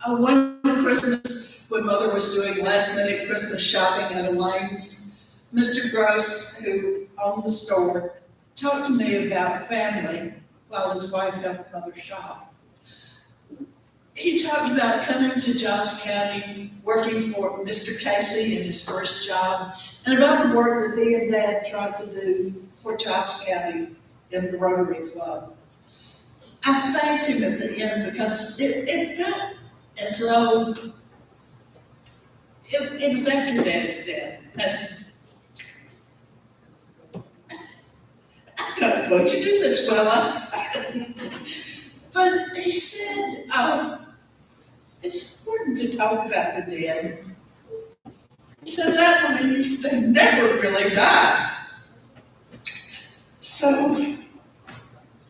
One Christmas, when Mother was doing last-minute Christmas shopping at Elaine's, Mr. Gross, who owned the store, talked to me about family while his wife helped Mother shop. He talked about coming to Johns County, working for Mr. Casey in his first job, and about the work that he and Dad tried to do for Johns County in the Rotary Club. I thanked him at the end because it felt as though it was after Dad's death. And I'm not going to do this, Willa. But he said, it's important to talk about the dead. He said that way they never really die. So,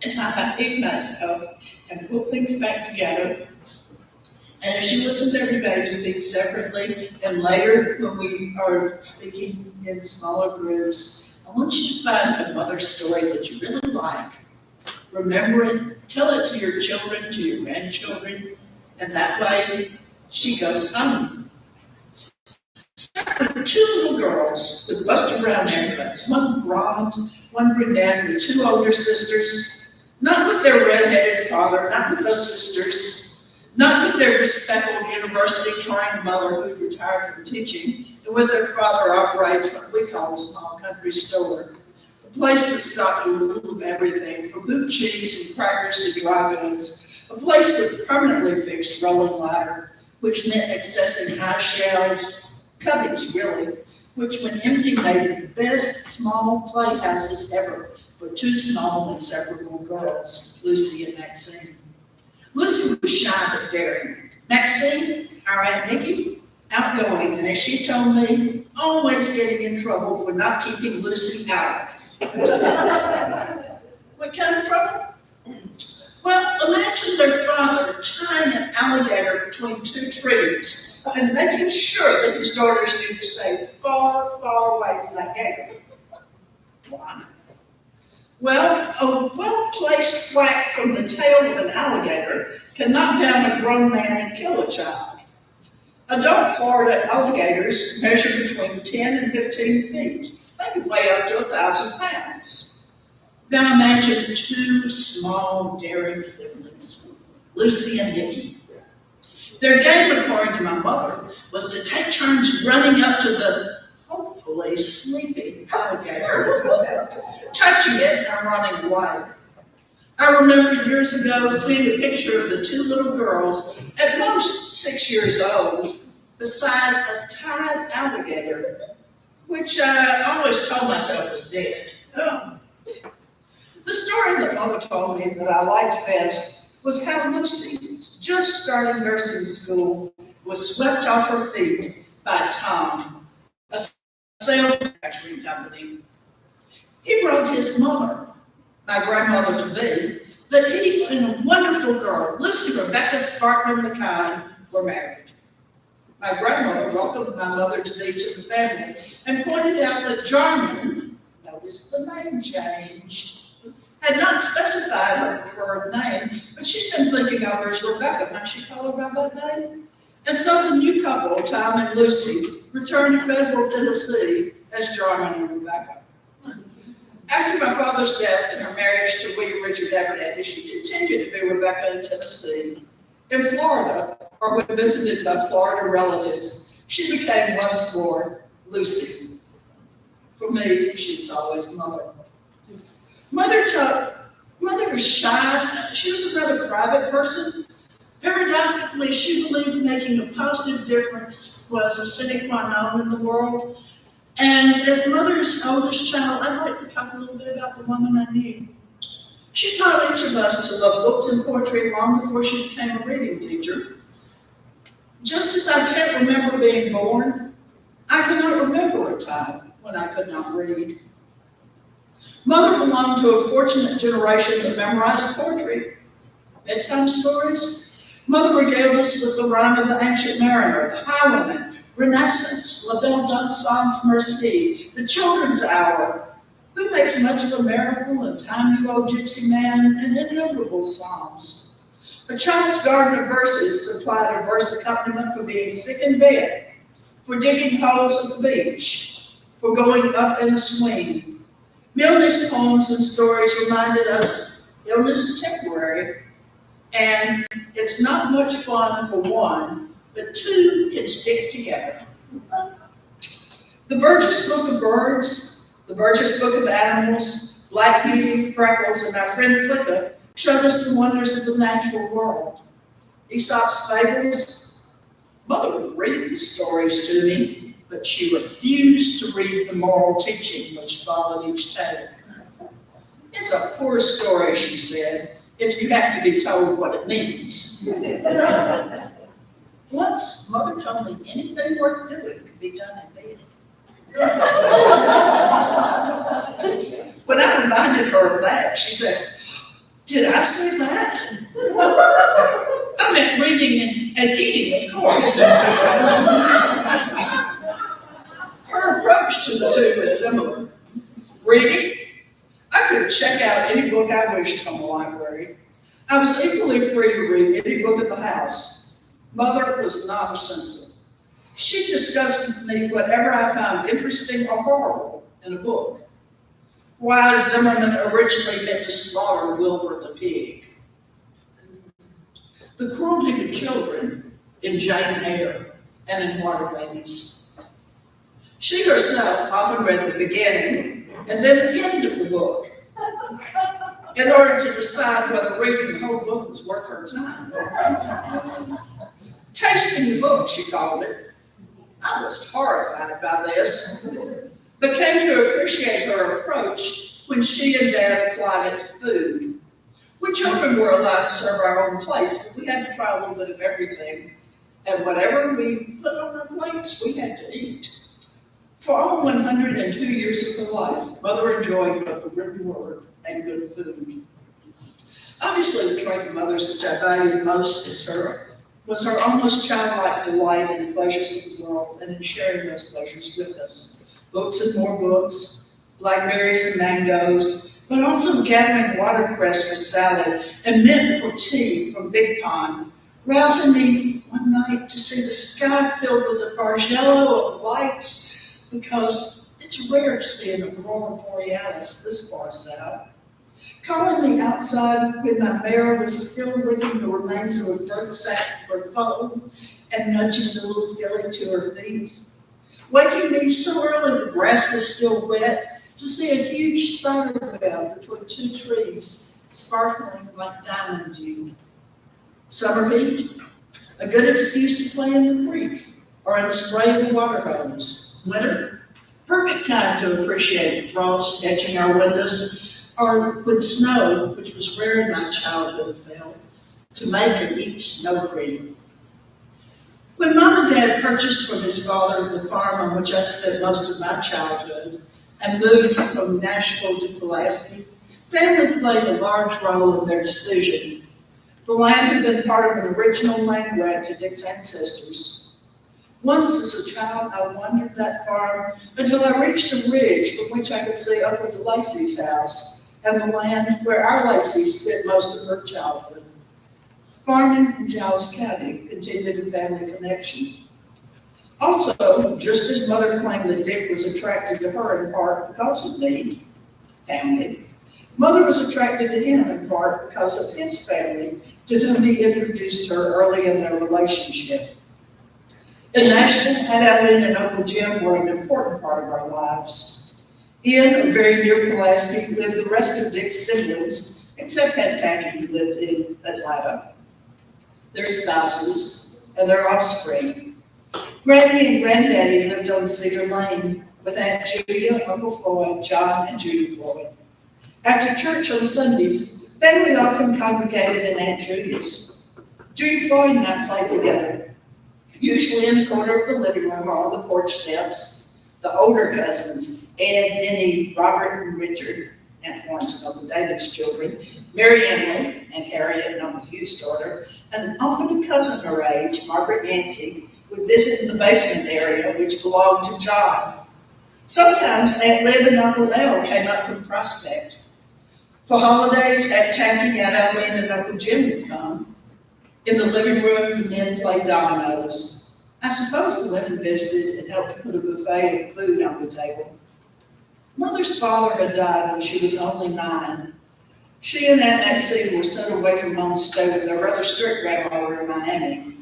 as I behave myself and pull things back together, and as you listen to everybody speak separately, and later when we are speaking in smaller groups, I want you to find a mother story that you really like. Remember it, tell it to your children, to your grandchildren, and that way she goes home. Two little girls with Buster Brown haircuts, one blonde, one brunette, with two older sisters, not with their red-headed father, not with those sisters, not with their bespectacled university-trained mother who retired from teaching, and with their father operates what we call a small country store. A place that stocked a little of everything, from blue cheese and crackers to dry goods. A place with permanently fixed rolling ladder, which meant accessing high shelves, cubbies really, which when empty made the best small playhouses ever for two small and inseparable girls, Lucy and Maxine. Lucy was shy but daring. Maxine, our Aunt Nikki, outgoing, and as she told me, always getting in trouble for not keeping Lucy out. What kind of trouble? Well, imagine their father tying an alligator between two trees and making sure that his daughters need to stay far, far away from that gator. Why? Well, a well-placed whack from the tail of an alligator can knock down a grown man and kill a child. Adult Florida alligators measure between 10 and 15 feet. They can weigh up to 1,000 pounds. Now imagine two small, daring siblings, Lucy and Nikki. Their game, according to my mother, was to take turns running up to the hopefully sleeping alligator, touching it and running away. I remember years ago seeing a picture of the two little girls, at most 6 years old, beside a tied alligator, which I always told myself was dead. Oh. The story that Mother told me that I liked best was how Lucy, just starting nursing school, was swept off her feet by Tom, a sales manufacturing company. He wrote his mother, my grandmother-to-be, that he and a wonderful girl, Lucy Rebecca Sparkman McKine, were married. My grandmother welcomed my mother-to-be to the family and pointed out that Jarman, notice the name change, had not specified her preferred name, but she'd been thinking of her as Rebecca. Might she call her by that name? And so the new couple, Tom and Lucy, returned to Fayetteville, Tennessee as Jarman and Rebecca. After my father's death and her marriage to William Richard Abernathy, she continued to be Rebecca in Tennessee. In Florida, or when visited by Florida relatives, she became once more Lucy. For me, she was always Mother. Mother was shy. She was a rather private person. Paradoxically, she believed making a positive difference was a sine qua non in the world. And as Mother's oldest child, I'd like to talk a little bit about the woman I knew. She taught each of us to love books and poetry long before she became a reading teacher. Just as I can't remember being born, I cannot remember a time when I could not read. Mother belonged to a fortunate generation that memorized poetry, bedtime stories. Mother regaled us with the rhyme of the Ancient Mariner, the Highwayman, Renaissance, La Belle Dansant's Merci, the Children's Hour, Who Makes Much of a Miracle, and Time You Old Gypsy Man, and innumerable psalms. A child's garden of verses supplied a verse accompaniment for being sick in bed, for digging holes at the beach, for going up in a swing. Milne's poems and stories reminded us illness is temporary, and it's not much fun for one, but two can stick together. The Burgess Book of Birds, the Burgess Book of Animals, Black Beauty, Freckles, and our friend Flicka showed us the wonders of the natural world. Aesop's fables. Mother would read the stories to me, but she refused to read the moral teaching which followed each tale. It's a poor story, she said, if you have to be told what it means. Once, Mother told me anything worth doing could be done in bed. When I reminded her of that, she said, "Did I say that?" I meant reading and eating, of course. Her approach to the two was similar. Reading, I could check out any book I wished from the library. I was equally free to read any book in the house. Mother was not a censor. She discussed with me whatever I found interesting or horrible in a book. Why Zimmerman originally meant to slaughter Wilbur the pig. The cruelty to children in Jane Eyre and in Water Babies. She herself often read the beginning and then the end of the book in order to decide whether reading the whole book was worth her time. Tasting the book, she called it. I was horrified by this, but came to appreciate her approach when she and Dad applied it to food. We children were allowed to serve our own plates, but we had to try a little bit of everything, and whatever we put on our plates, we had to eat. For all 102 years of her life, Mother enjoyed both the written word and good food. Obviously, the trait of Mother's which I valued most was her almost childlike delight in the pleasures of the world and in sharing those pleasures with us. Books and more books, blackberries and mangoes, but also gathering watercress for salad and mint for tea from Big Pond, rousing me one night to see the sky filled with a bargello of lights because it's rare to see an aurora borealis this far south. Calling me outside when my mare was still licking the remains of a bird sack for foam and nudging the little filly to her feet. Waking me so early the grass was still wet to see a huge spider web between two trees sparkling like diamond dew. Summer heat, a good excuse to play in the creek or in the spray of the water hose. Winter, perfect time to appreciate frost etching our windows, or when snow, which was rare in my childhood, fell, to make and eat snow cream. When Mom and Dad purchased from his father the farm on which I spent most of my childhood and moved from Nashville to Pulaski, family played a large role in their decision. The land had been part of an original land grant to Dick's ancestors. Once as a child, I wandered that farm until I reached a ridge from which I could see Uncle Lacey's house and the land where our Lacey spent most of her childhood. Farming in Giles County continued a family connection. Also, just as Mother claimed that Dick was attracted to her in part because of me, family, Mother was attracted to him in part because of his family, to whom he introduced her early in their relationship. In Nashville, Aunt Eileen and Uncle Jim were an important part of our lives. In or very near Pulaski lived the rest of Dick's siblings, except Aunt Tacky, who lived in Atlanta, their spouses, and their offspring. Granny and Granddaddy lived on Cedar Lane with Aunt Julia, Uncle Floyd, John, and Judy Floyd. After church on Sundays, family often congregated in Aunt Julia's. Judy Floyd and I played together, usually in the corner of the living room or on the porch steps. The older cousins, Ed, Denny, Robert, and Richard, Aunt Florence and Uncle David's children, Mary Emily and Harriet and Uncle Hugh's daughter, and often a cousin her age, Margaret Nancy, would visit in the basement area, which belonged to John. Sometimes Aunt Liv and Uncle El came up from Prospect. For holidays, Aunt Tacky, Aunt Eileen, and Uncle Jim would come. In the living room, the men played dominoes. I suppose the women visited and helped put a buffet of food on the table. Mother's father had died when she was only 9. She and Aunt Maxine were sent away from home to stay with their rather strict grandmother in Miami.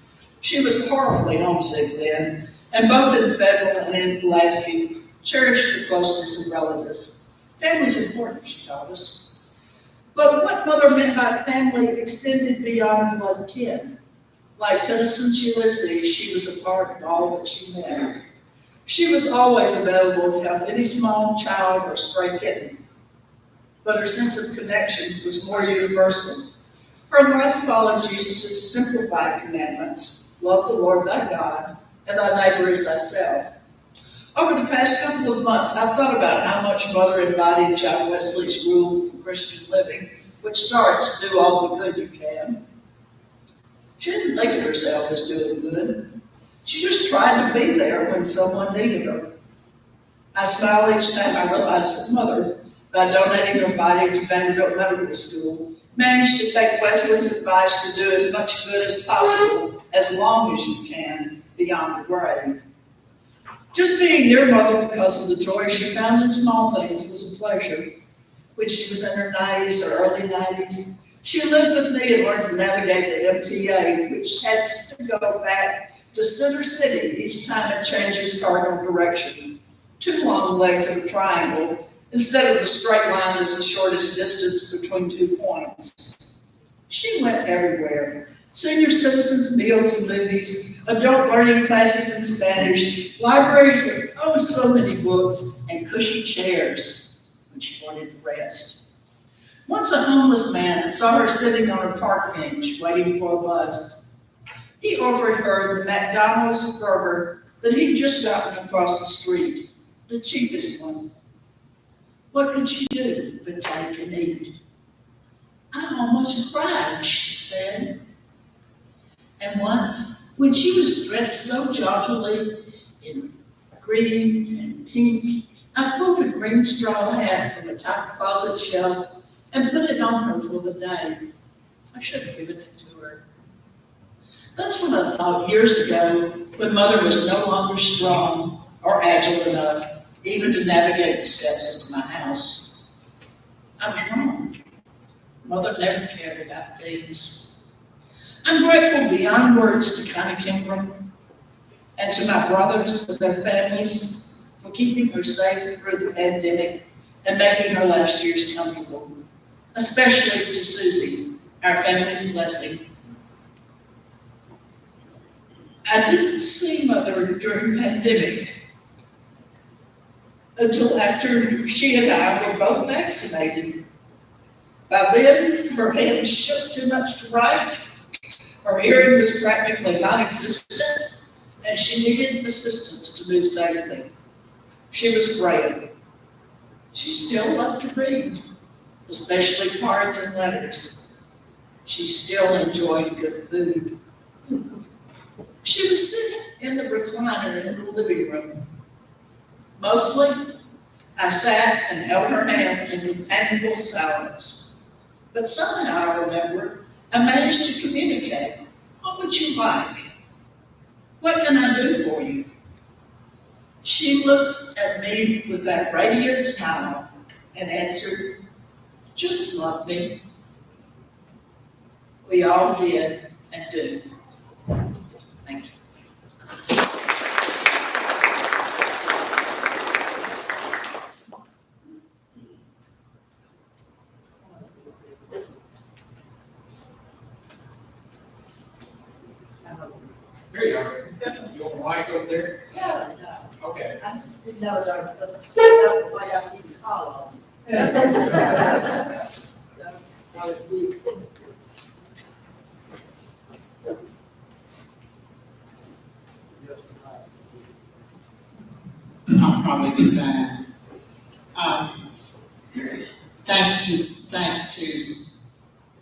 She was horribly homesick then, and both in Federal and in Pulaski cherished the closeness of relatives. Family's important, she taught us. But what Mother meant by family extended beyond blood kin. Like Tennyson's Ulysses, she was a part of all that she met. She was always available to help any small child or stray kitten. But her sense of connection was more universal. Her life followed Jesus' simplified commandments: love the Lord thy God and thy neighbor as thyself. Over the past couple of months, I've thought about how much Mother embodied John Wesley's rule for Christian living, which starts, do all the good you can. She didn't think of herself as doing good. She just tried to be there when someone needed her. I smile each time I realize that Mother, by donating her body to Vanderbilt Medical School, managed to take Wesley's advice to do as much good as possible, as long as you can, beyond the grave. Just being near Mother because of the joy she found in small things was a pleasure. When she was in her 90s or early 90s, she lived with me and learned to navigate the MTA, which had to go back to Center City each time it changes cardinal direction. 2 long legs of a triangle instead of the straight line that's the shortest distance between 2 points. She went everywhere. Senior citizens' meals and movies, adult learning classes in Spanish, libraries with oh so many books, and cushy chairs when she wanted to rest. Once a homeless man saw her sitting on a park bench waiting for a bus. He offered her the McDonald's burger that he'd just gotten across the street, the cheapest one. What could she do but take and eat? I almost cried, she said. And once, when she was dressed so jauntily in green and pink, I pulled a green straw hat from a top closet shelf and put it on her for the day. I should have given it to her. That's what I thought years ago, when Mother was no longer strong or agile enough even to navigate the steps into my house. I was wrong. Mother never cared about things. I'm grateful beyond words to Connie Kimbrough and to my brothers and their families for keeping her safe through the pandemic and making her last years comfortable. especially to Susie, our family's blessing. I didn't see Mother during the pandemic until after she and I were both vaccinated. By then, her hand shook too much to write, her hearing was practically non-existent, and she needed assistance to move safely. She was frail. She still loved to read, especially cards and letters. She still enjoyed good food. She was sitting in the recliner in the living room. Mostly, I sat and held her hand in companionable silence. But somehow I remember I managed to communicate. What would you like? What can I do for you? She looked at me with that radiant smile and answered, just love me. We all did and do. Thank you. Here you are. You want the mic over there? Yeah, no, Okay. I just didn't know that I was supposed to stand up the way I keep the call on. So, I was weak. I'll probably be fine. Thanks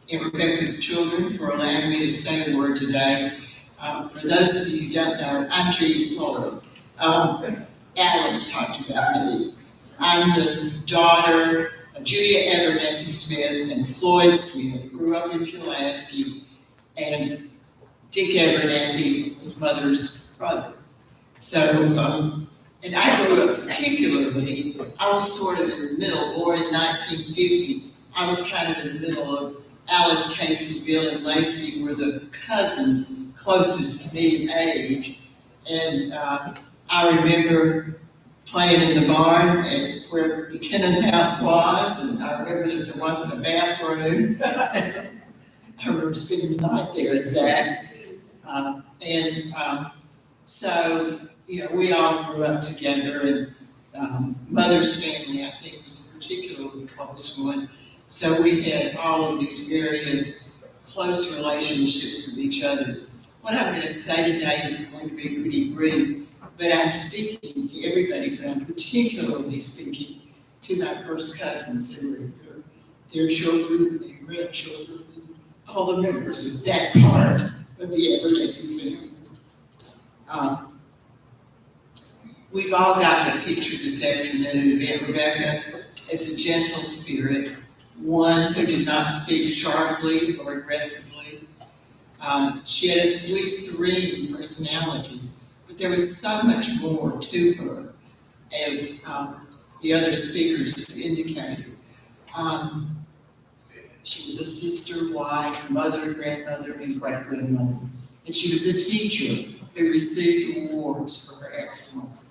to Rebecca's children for allowing me to say a word today. For those of you who don't know, I'm Judy Floyd. Alice talked about me. I'm the daughter of Julia Abernathy Smith and Floyd Smith. Grew up in Pulaski, and Dick Abernathy was Mother's brother. So, and I grew up particularly, I was sort of in the middle, born in 1950. I was kind of in the middle of Alice, Casey, Bill, and Lacey were the cousins closest to me in age. And I remember playing in the barn and where the Kennan house was, and I remember that there wasn't a bathroom. I remember spending the night there at that. So, you know, we all grew up together, and Mother's family, I think, was a particularly close one. So we had all of these various close relationships with each other. What I'm going to say today is going to be pretty brief, but I'm speaking to everybody, but I'm particularly speaking to my first cousins and their children and grandchildren, and all the members of that part of the Abernathy family. We've all gotten a picture this afternoon of Aunt Rebecca as a gentle spirit, one who did not speak sharply or aggressively. She had a sweet, serene personality, but there was so much more to her, as the other speakers have indicated. She was a sister, wife, mother, grandmother, and great-grandmother. And she was a teacher who received awards for her excellence.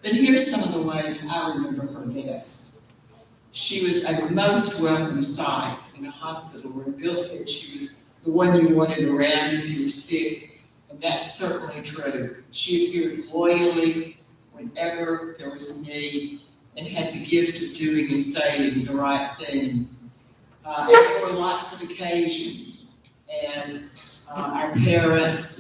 But here's some of the ways I remember her best. She was a most welcome sight in a hospital where Bill said she was the one you wanted around if you were sick, and that's certainly true. She appeared loyally whenever there was a need and had the gift of doing and saying the right thing. And there were lots of occasions as our parents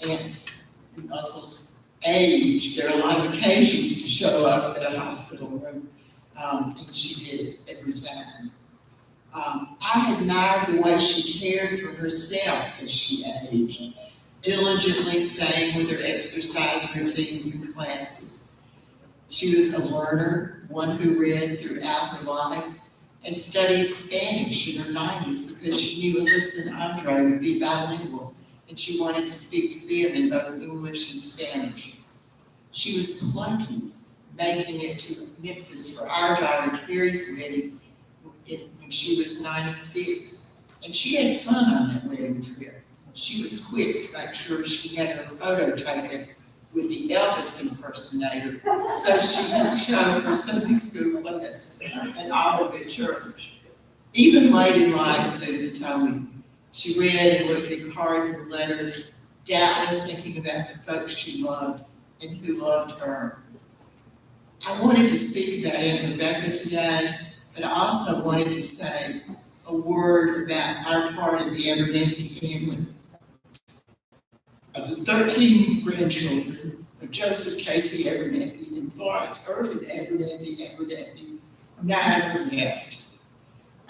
and aunts and uncles aged. There are a lot of occasions to show up at a hospital room, and she did it every time. I admired the way she cared for herself as she aged, diligently staying with her exercise routines and classes. She was a learner, one who read throughout her life, and studied Spanish in her 90s because she knew Alyssa and Andre would be bilingual, and she wanted to speak to them in both English and Spanish. She was plucky, making it to Memphis for our daughter Carrie's wedding when she was 96. And she had fun on that wedding trip. She was quick to make sure she had her photo taken with the Elvis impersonator, so she could show her Sunday school class and all of at church. Even late in life, Susan told me, she read and looked at cards and letters, doubtless thinking about the folks she loved and who loved her. I wanted to speak about Aunt Rebecca today, but I also wanted to say a word about our part of the Abernathy family. Of the 13 grandchildren of Joseph Casey Abernathy and Florence Irvin Abernathy, 9 are left.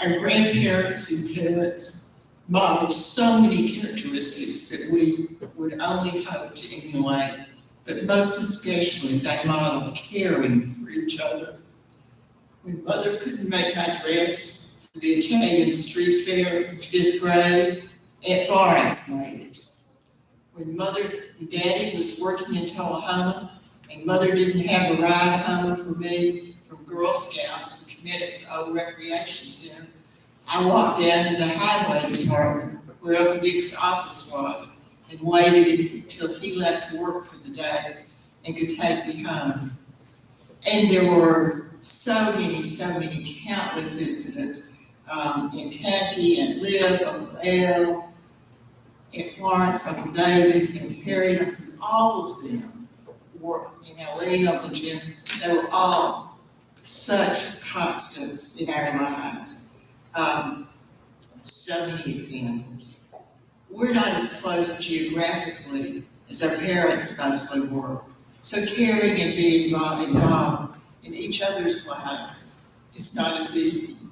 Our grandparents and parents modeled so many characteristics that we would only hope to emulate, but most especially they modeled caring for each other. When Mother couldn't make my dress for the Italian street fair in 5th grade, Aunt Florence made it. When Daddy was working in Tullahoma and Mother didn't have a ride home for me from Girl Scouts, which met at the old recreation center, I walked down to the highway department where Uncle Dick's office was and waited until he left to work for the day and could take me home. And there were so many countless incidents. Aunt Tacky, Aunt Liv, Uncle Al, Aunt Florence, Uncle David, and Harry, all of them were, Lee, Uncle Jim, they were all such constants in our lives. So many examples. We're not as close geographically as our parents mostly were. So caring and being involved in each other's lives is not as easy.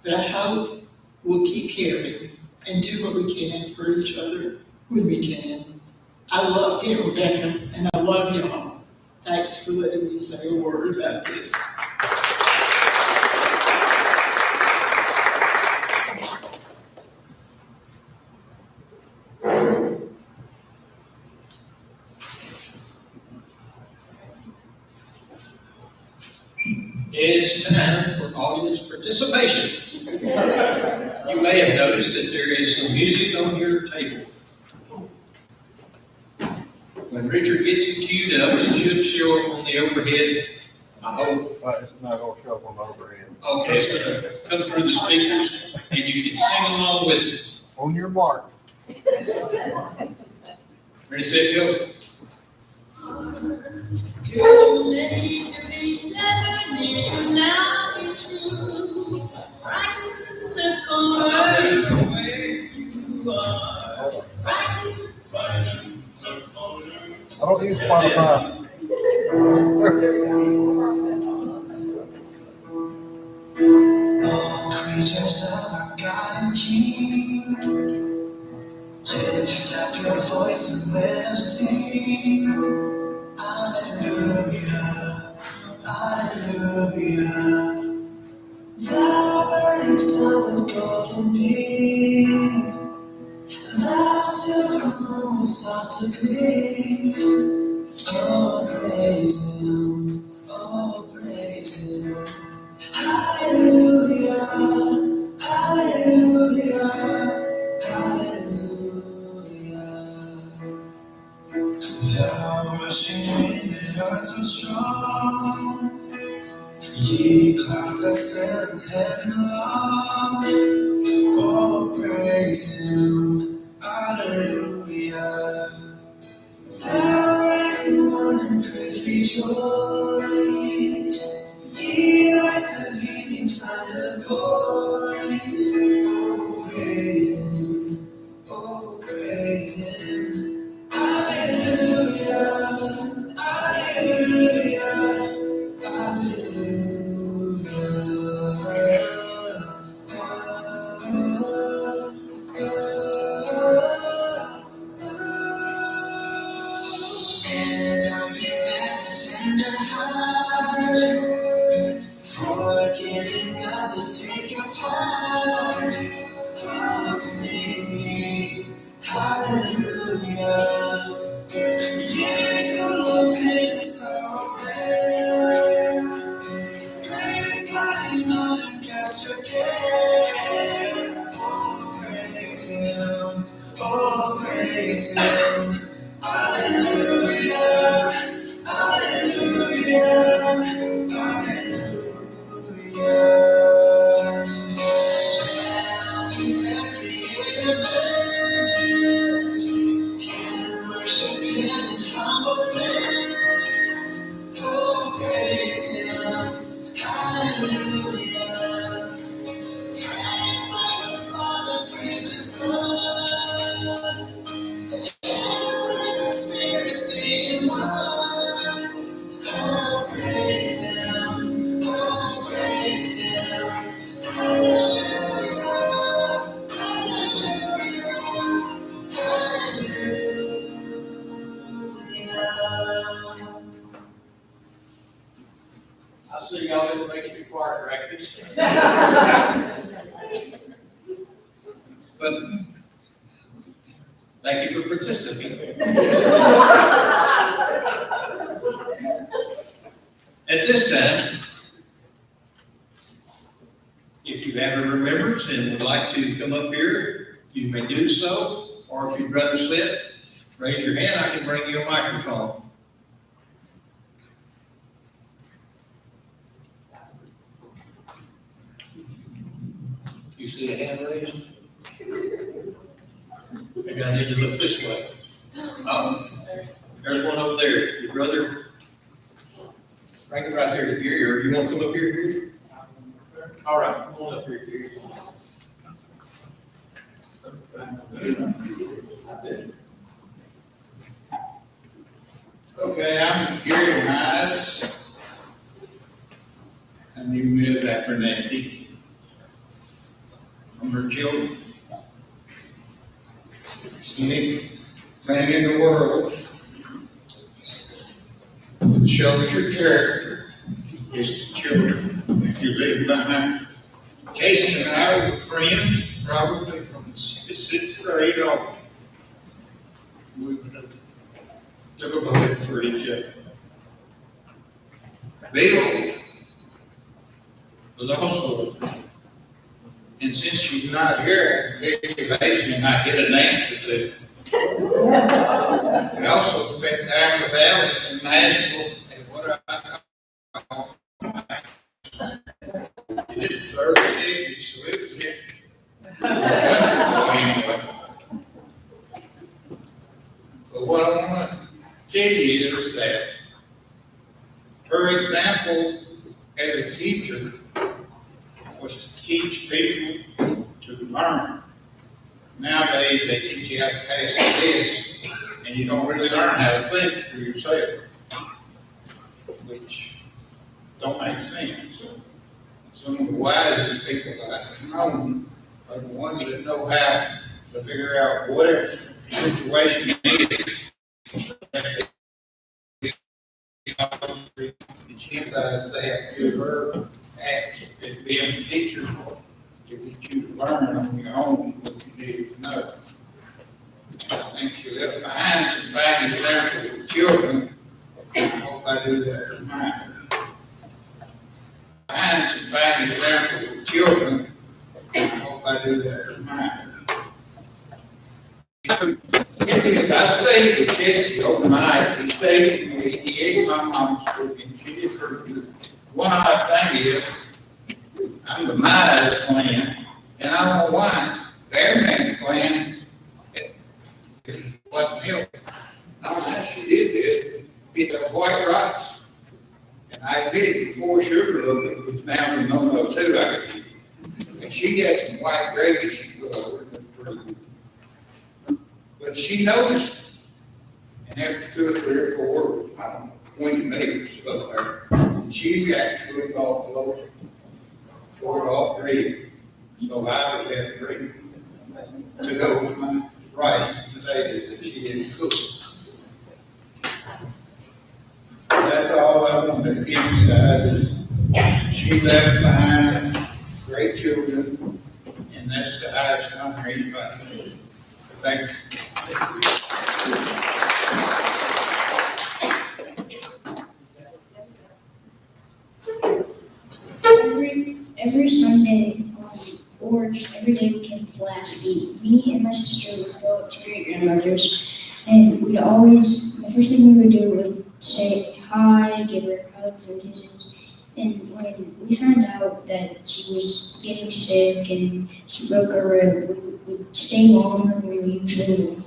But I hope we'll keep caring and do what we can for each other when we can. I love Aunt Rebecca and I love y'all. Thanks for letting me say a word about this. It's time for audience participation. You may have noticed that there is some music on your table. When Richard gets it queued up, it should show up on the overhead. I hope. It's not gonna show up on the overhead. Okay, it's gonna come through the speakers and you can sing along with it. On your mark. Ready, set, go. Too many to be said, need now be true. Right in the corner where you are. Right in the corner. I don't use Spotify. Creatures of our God and King, lift up your voice and we'll sing. Hallelujah, hallelujah. Thou burning sun with golden beam, thou silver moon with soft gleam. Oh, praise him, oh, praise him. Hallelujah, hallelujah, hallelujah. Thou rushing wind that art so strong, ye clouds that sail in heaven long. Oh, praise him, hallelujah. Thou rising morning, praise rejoice. Ye lights of evening find a voice. Oh, praise him, oh, praise him. Hallelujah, hallelujah, forgiving others, take your part. Sing hallelujah. Yeah, your pain and sorrow bear. Praise God and not and cast your care. Oh, praise him. Oh, praise him. Hallelujah. Hallelujah. Hallelujah. see y'all didn't make it to choir practice. But thank you for participating. At this time, if you have a remembrance and would like to come up here, you may do so, or if you'd rather sit, raise your hand, I can bring you a microphone. You see a hand raised? Maybe I need to look this way. Oh, there's one over there. Your brother, bring it right there to here, or you want to come up here? All right, come on up here. Okay, I'm Gary Mize. I knew Ms. Abernathy from her children. Anything in the world that shows your character is the children that you leave behind. Casey and I were friends probably from the sixth grade on. We would have took a bullet for each other. Bill was also a friend. And since she's not here, Katie based me and I get an answer to it. We also spent time with Alice in Nashville at what I call it is early 80s, so it was history. Anyway. But what I want to tell you is that her example as a teacher was to teach people to learn. Nowadays, they teach you how to pass a test, and you don't really learn how to think for yourself, which don't make sense. Some of the wisest people I've known are the ones that know how to figure out whatever situation it is. And she emphasized that to her acts as being a teacher to get you to learn on your own what you need to know. I think she left behind some fine examples of children. I hope I do that with mine. Behind some fine examples of children. I hope I do that with mine. I stayed with Casey overnight. He stayed with me. He ate my mom's cooking. She did her good. One odd thing is, I'm the Mize clan, and I don't know why. The Abernathy clan wasn't helping. I don't know how she did this. Get the white rice. And I did before sugar loaf it was now a no-no too. I could eat. And she had some white gravy she put over it. But she noticed, and after 2 or 3 or 4, I don't know, 20 minutes up there, she actually got the loaf, tore it off red. So I would have 3 to go with my rice and potatoes that she didn't cook. That's all I want to emphasize is she left behind great children, and that's the highest honor anybody. Thank you. Every Sunday, or just every day we came to class, me and my sister would go up to great grandmother's, and we'd always, the first thing we would do was say hi, give her hugs and kisses. And when we found out that she was getting sick and she broke her rib, we would stay longer than we usually would.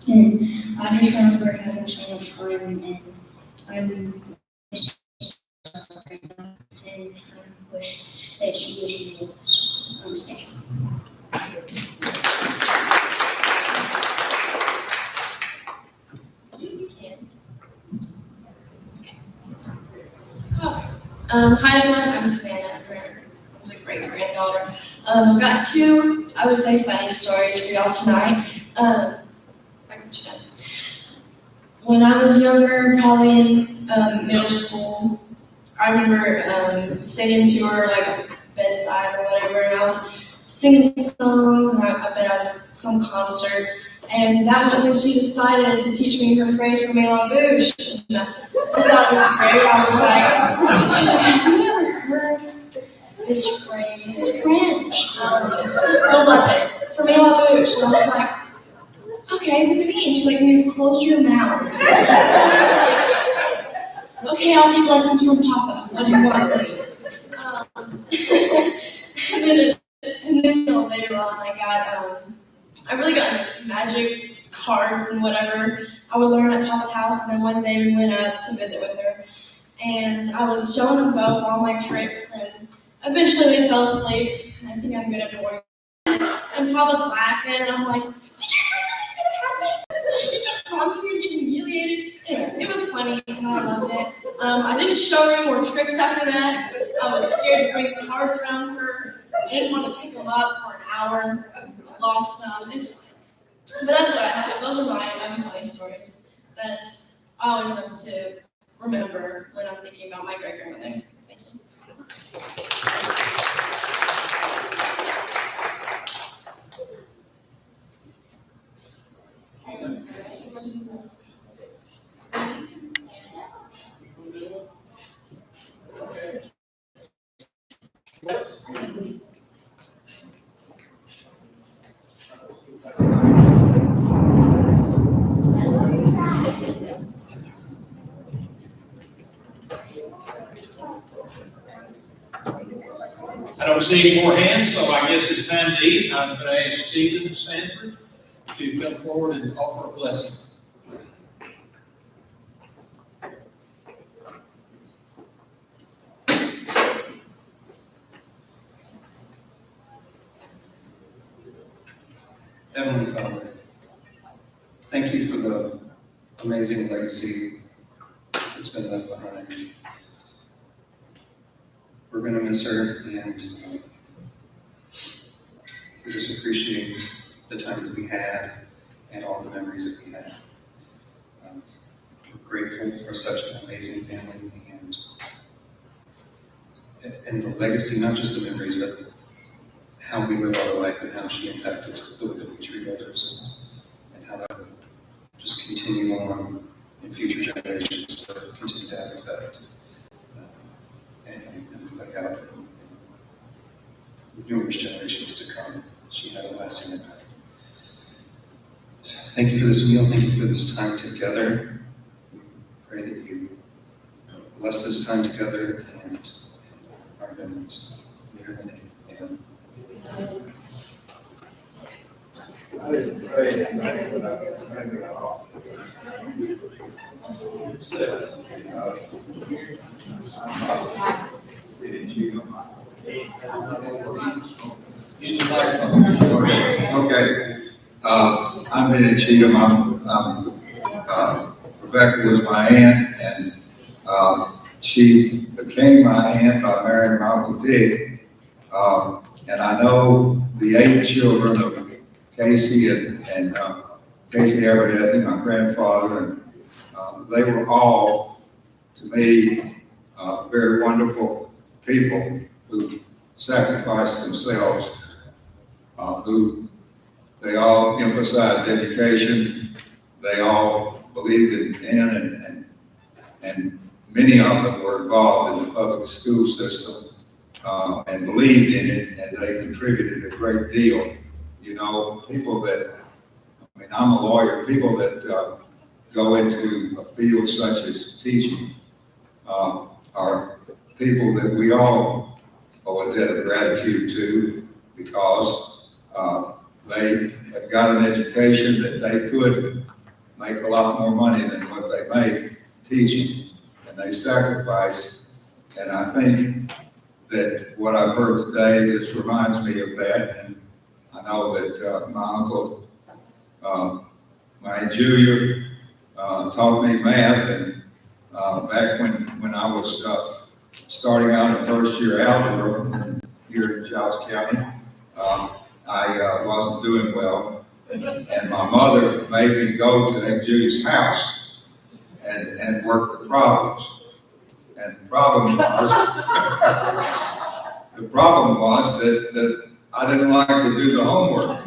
And I just remember having so much fun, and I'm and I wish that she was here with us on this day. Hi everyone, I'm Savannah. I was a great granddaughter. I've got 2, I would say, funny stories for y'all tonight. When I was younger, probably in middle school, I remember singing to her like bedside or whatever, and I was singing songs, and I bet I was some concert. And that was when she decided to teach me her phrase from Elan Bouche. I thought it was great. I was like, she's like, have you ever heard this phrase? It's French. I love it. From Elan Bouche. And I was like, okay, what does it mean? She's like, it means close your mouth. I was like, okay, I'll take lessons from Papa. What do you want from me? And then later on, I really got into magic cards and whatever. I would learn at Papa's house, and then one day we went up to visit with her, and I was showing them both all my tricks, and eventually they fell asleep. I think I'm good at boring. And Papa's laughing, and I'm like, did you know this was gonna happen? You just promised me you're getting humiliated. Anyway, it was funny, and I loved it. I didn't show her any more tricks after that. I was scared to bring cards around her. I didn't want to pick them up for an hour. Lost some. It's fine. But that's what I have. Those are my funny stories that I always love to remember when I'm thinking about my great-grandmother. Thank you. I don't see any more hands, so I guess it's time to eat. I'm going to ask Stephen Sanford to come forward and offer a blessing. Heavenly Father, thank you for the amazing legacy that's been left behind. We're going to miss her, and we just appreciate the time that we had and all the memories that we had. We're grateful for such an amazing family and the legacy, not just the memories, but how we live our life and how she impacted the way that we treat others, and how that will just continue on in future generations to continue to have effect and play out in numerous generations to come. She had a lasting impact. Thank you for this meal. Thank you for this time together. We pray that you bless this time together and our memories. In your name, amen. Okay. I'm Benny Cheatham. Rebecca was my aunt, and she became my aunt by marrying my Uncle Dick. And I know the 8 children of Casey and Casey Abernathy, my grandfather, and they were all, to me, very wonderful people who sacrificed themselves, who they all emphasized education. They all believed in and many of them were involved in the public school system and believed in it, and they contributed a great deal. You know, people that, I mean, I'm a lawyer, people that go into a field such as teaching are people that we all owe a debt of gratitude to, because they have got an education that they could make a lot more money than what they make teaching, and they sacrifice. And I think that what I've heard today, this reminds me of that. And I know that my uncle, my Julia, taught me math, and back when I was starting out in first year algebra here in Giles County, I wasn't doing well, and my mother made me go to Aunt Judy's house and work the problems. And the problem was that I didn't like to do the homework.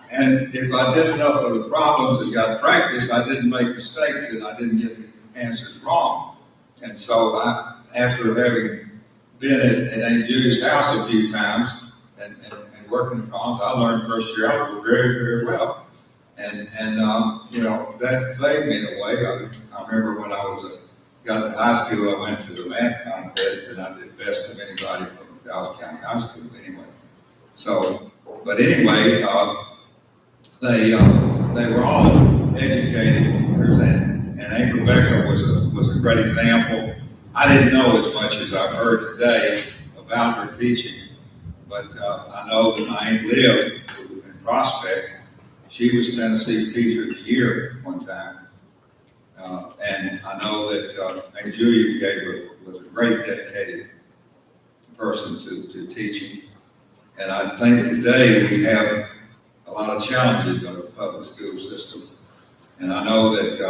And if I did enough of the problems and got practice, I didn't make mistakes and I didn't get the answers wrong. And so after having been at Aunt Julie's house a few times and working the problems, I learned first year algebra very, very well. And that saved me in a way. I remember when I got to high school, I went to the math contest and I did best of anybody from Dallas County High School anyway. So, but anyway, they were all educated, and Aunt Rebecca was a great example. I didn't know as much as I've heard today about her teaching, but I know that my Aunt Liv in Prospect, she was Tennessee's Teacher of the Year one time. And I know that Aunt Julia was a great dedicated person to teaching. And I think today we have a lot of challenges on the public school system. And I know that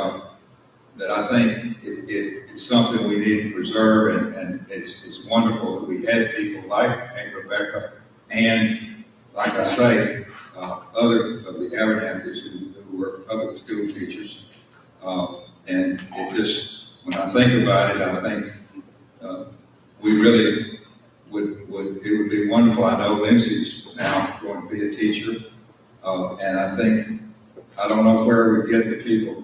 I think it's something we need to preserve, and it's wonderful that we had people like Aunt Rebecca and, like I say, other of the Abernathys who were public school teachers. And it just, when I think about it, I think we really it would be wonderful. I know Lindsay's now going to be a teacher. And I think, I don't know where we get the people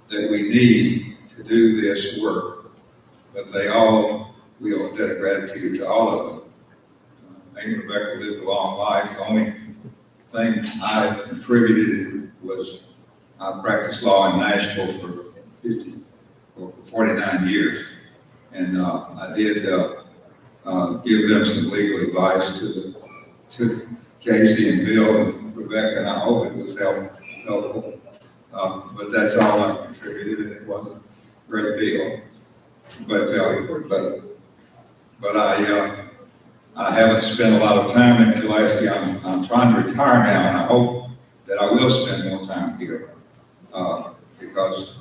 that we need to do this work, but we owe a debt of gratitude to all of them. Aunt Rebecca lived a long life. The only thing I contributed was I practiced law in Nashville for 49 years. And I did give them some legal advice to Casey and Bill and Rebecca, and I hope it was helpful. But that's all I contributed, and it wasn't a great deal. But I haven't spent a lot of time in Pulaski. I'm trying to retire now, and I hope that I will spend more time here because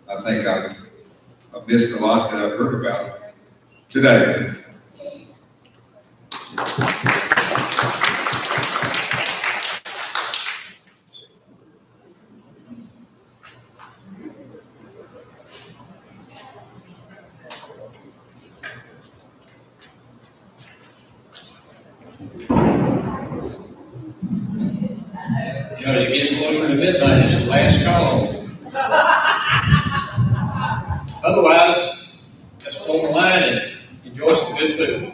I think I've missed a lot that I've heard about today. As it gets closer to midnight, it's the last call. Otherwise, let's form a line and enjoy some good food.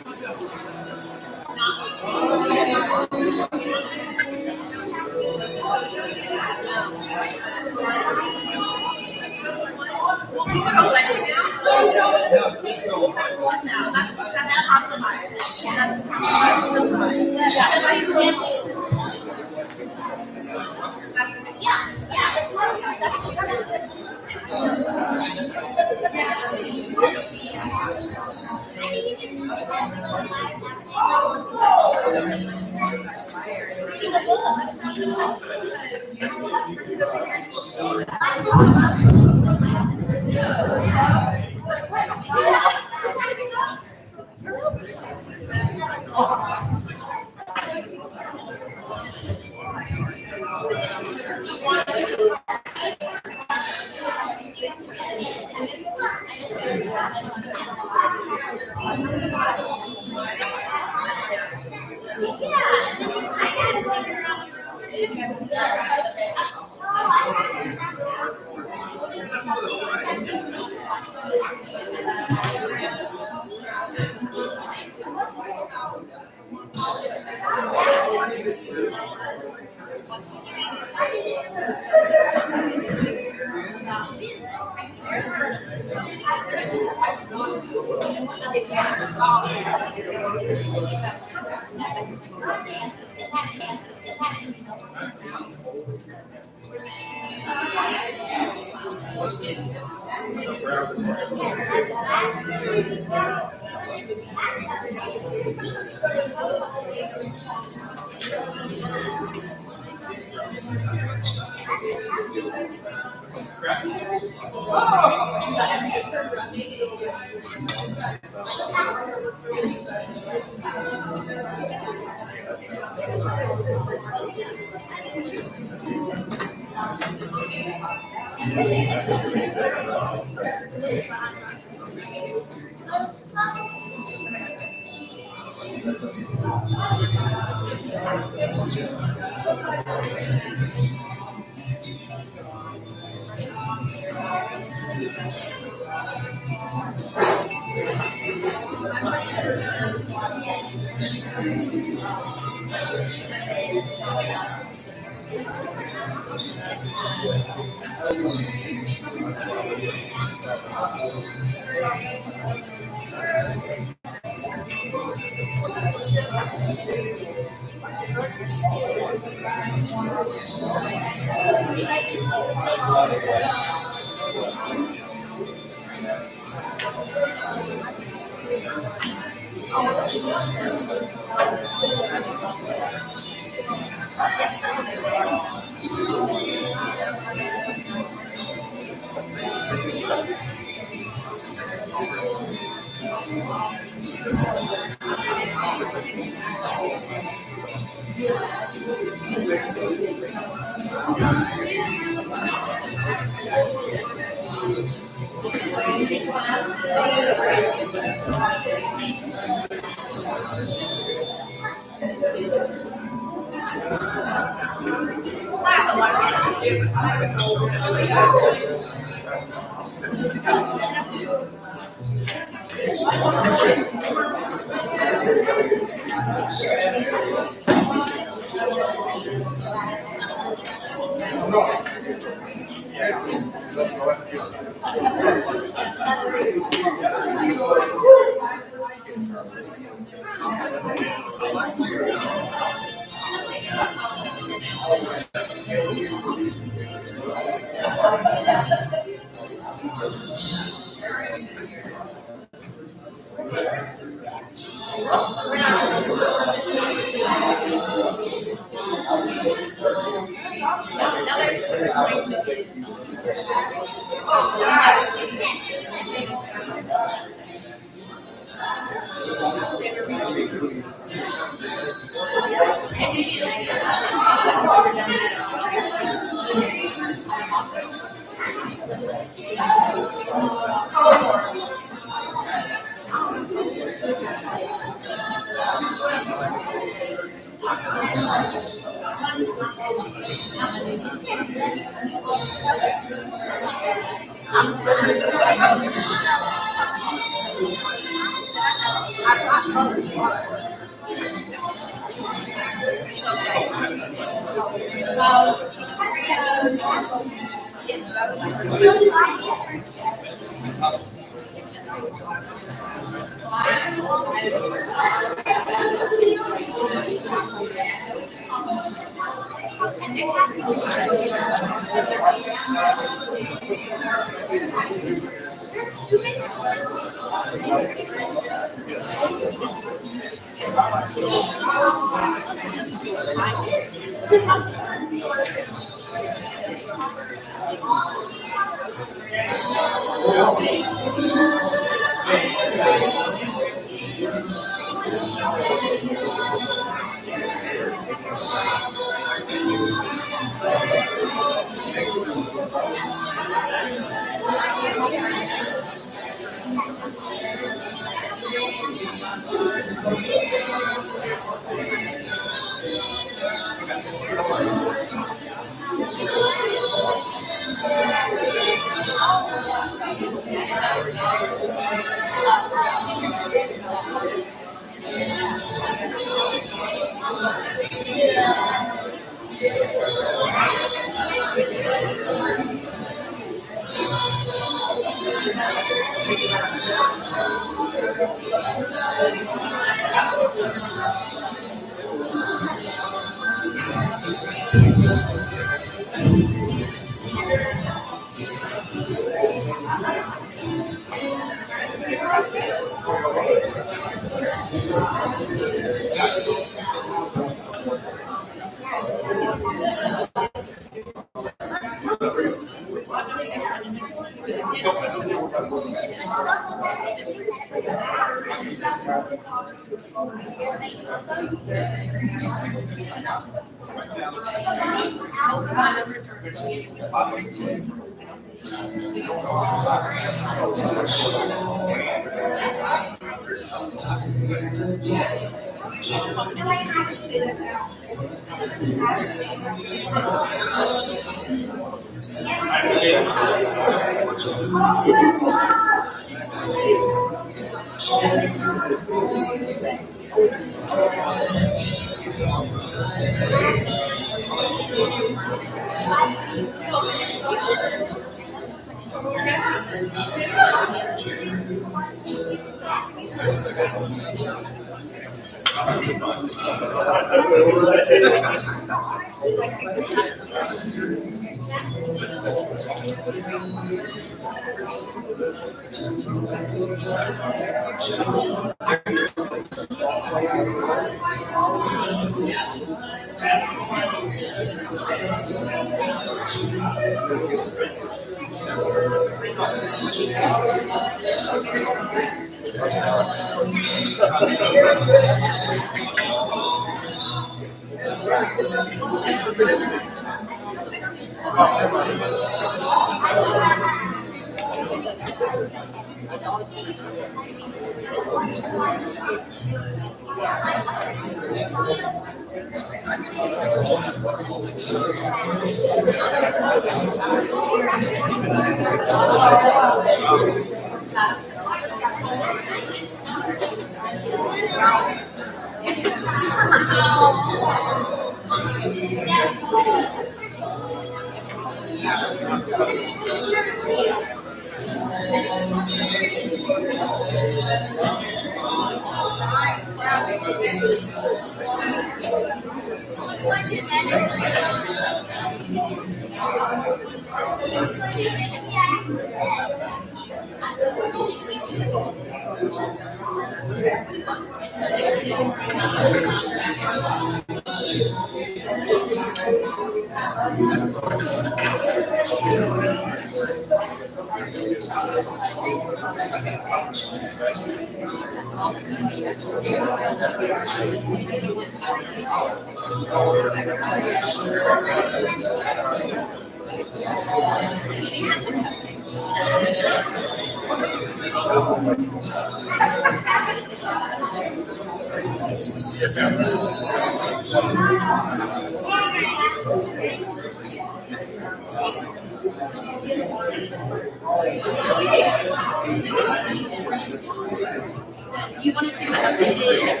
You want to see what updated,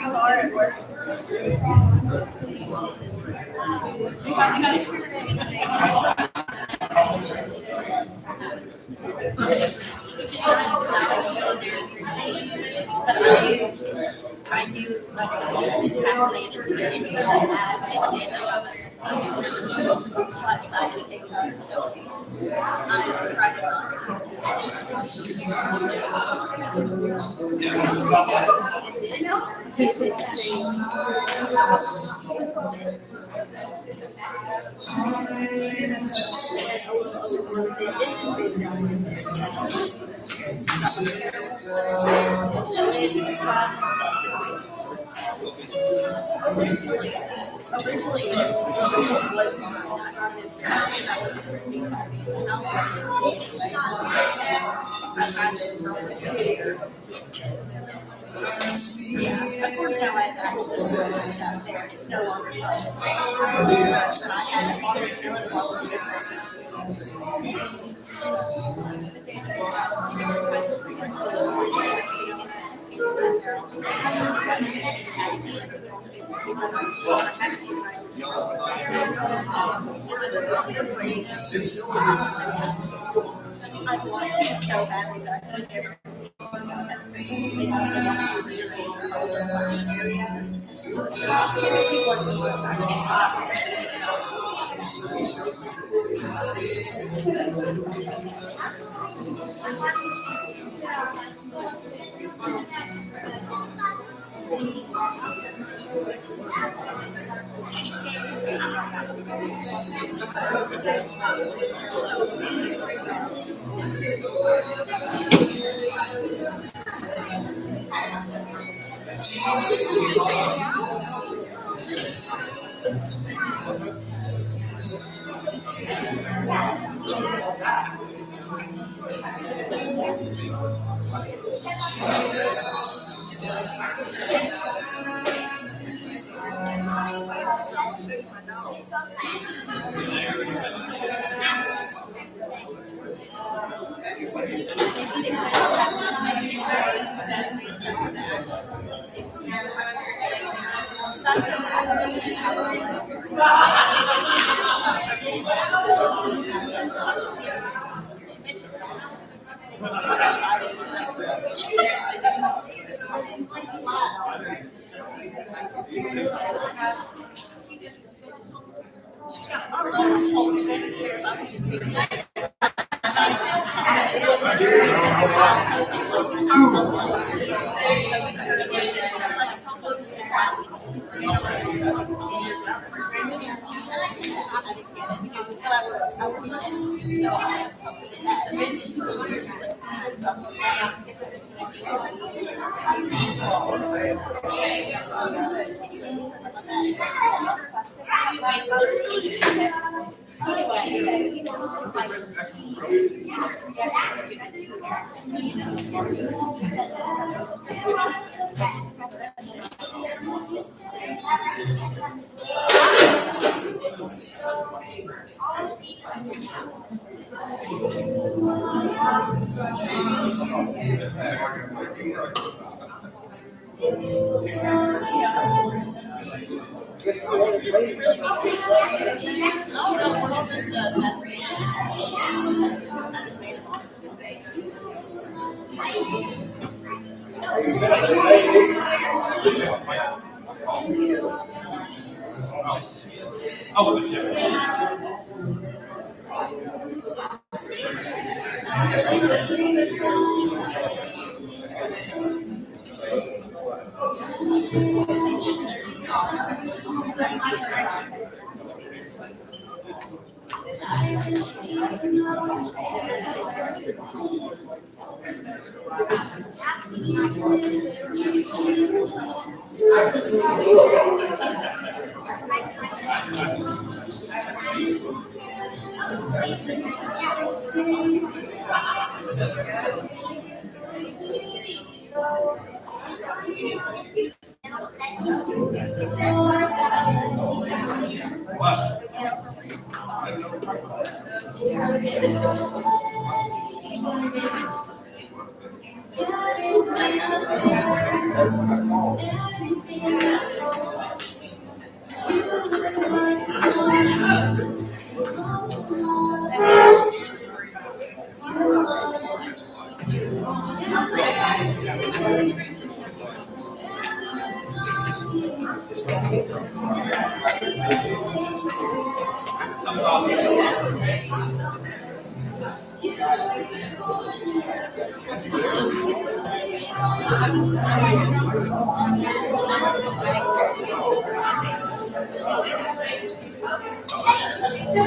you are at work? You got it? I knew like calculated today because I had it in plus I could take it, so I tried it on. So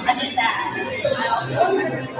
I did that.